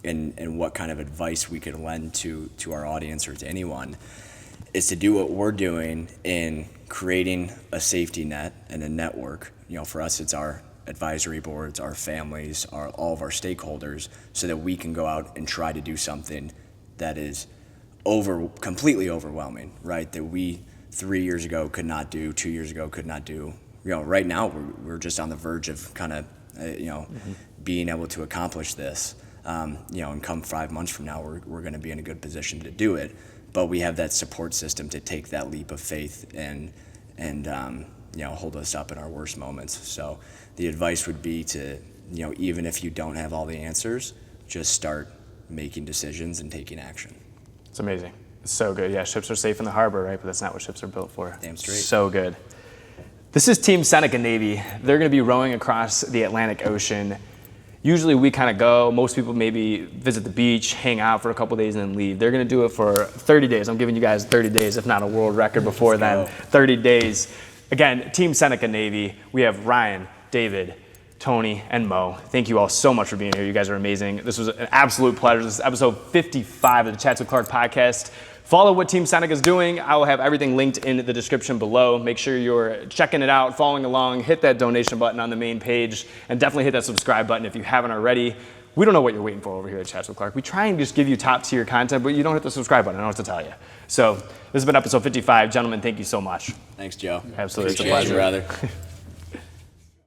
and what kind of advice we could lend to our audience or to anyone, is to do what we're doing in creating a safety net and a network. For us, it's our advisory boards, our families, all of our stakeholders, so that we can go out and try to do something that is completely overwhelming, right? That we 3 years ago could not do, 2 years ago could not do. Right now we're just on the verge of kind of, being able to accomplish this. And come 5 months from now, we're going to be in a good position to do it. But we have that support system to take that leap of faith and hold us up in our worst moments. So the advice would be to, even if you don't have all the answers, just start making decisions and taking action. It's amazing. It's so good. Yeah, ships are safe in the harbor, right? But that's not what ships are built for. Damn straight. So good. This is Team Seneca Navy. They're going to be rowing across the Atlantic Ocean. Usually we kind of go, most people maybe visit the beach, hang out for a couple days and then leave. They're going to do it for 30 days. I'm giving you guys 30 days, if not a world record before then. 30 days. Again, Team Seneca Navy. We have Ryan, David, Tony, and Mo. Thank you all so much for being here. You guys are amazing. This was an absolute pleasure. This is episode 55 of the Chats with Clark podcast. Follow what Team Seneca is doing. I will have everything linked in the description below. Make sure you're checking it out, following along, hit that donation button on the main page, and definitely hit that subscribe button if you haven't already. We don't know what you're waiting for over here at Chats with Clark. We try and just give you top tier content, but you don't hit the subscribe button. I don't know what to tell you. So this has been episode 55. Gentlemen, thank you so much. Thanks, Joe. Absolutely. Appreciate you, brother.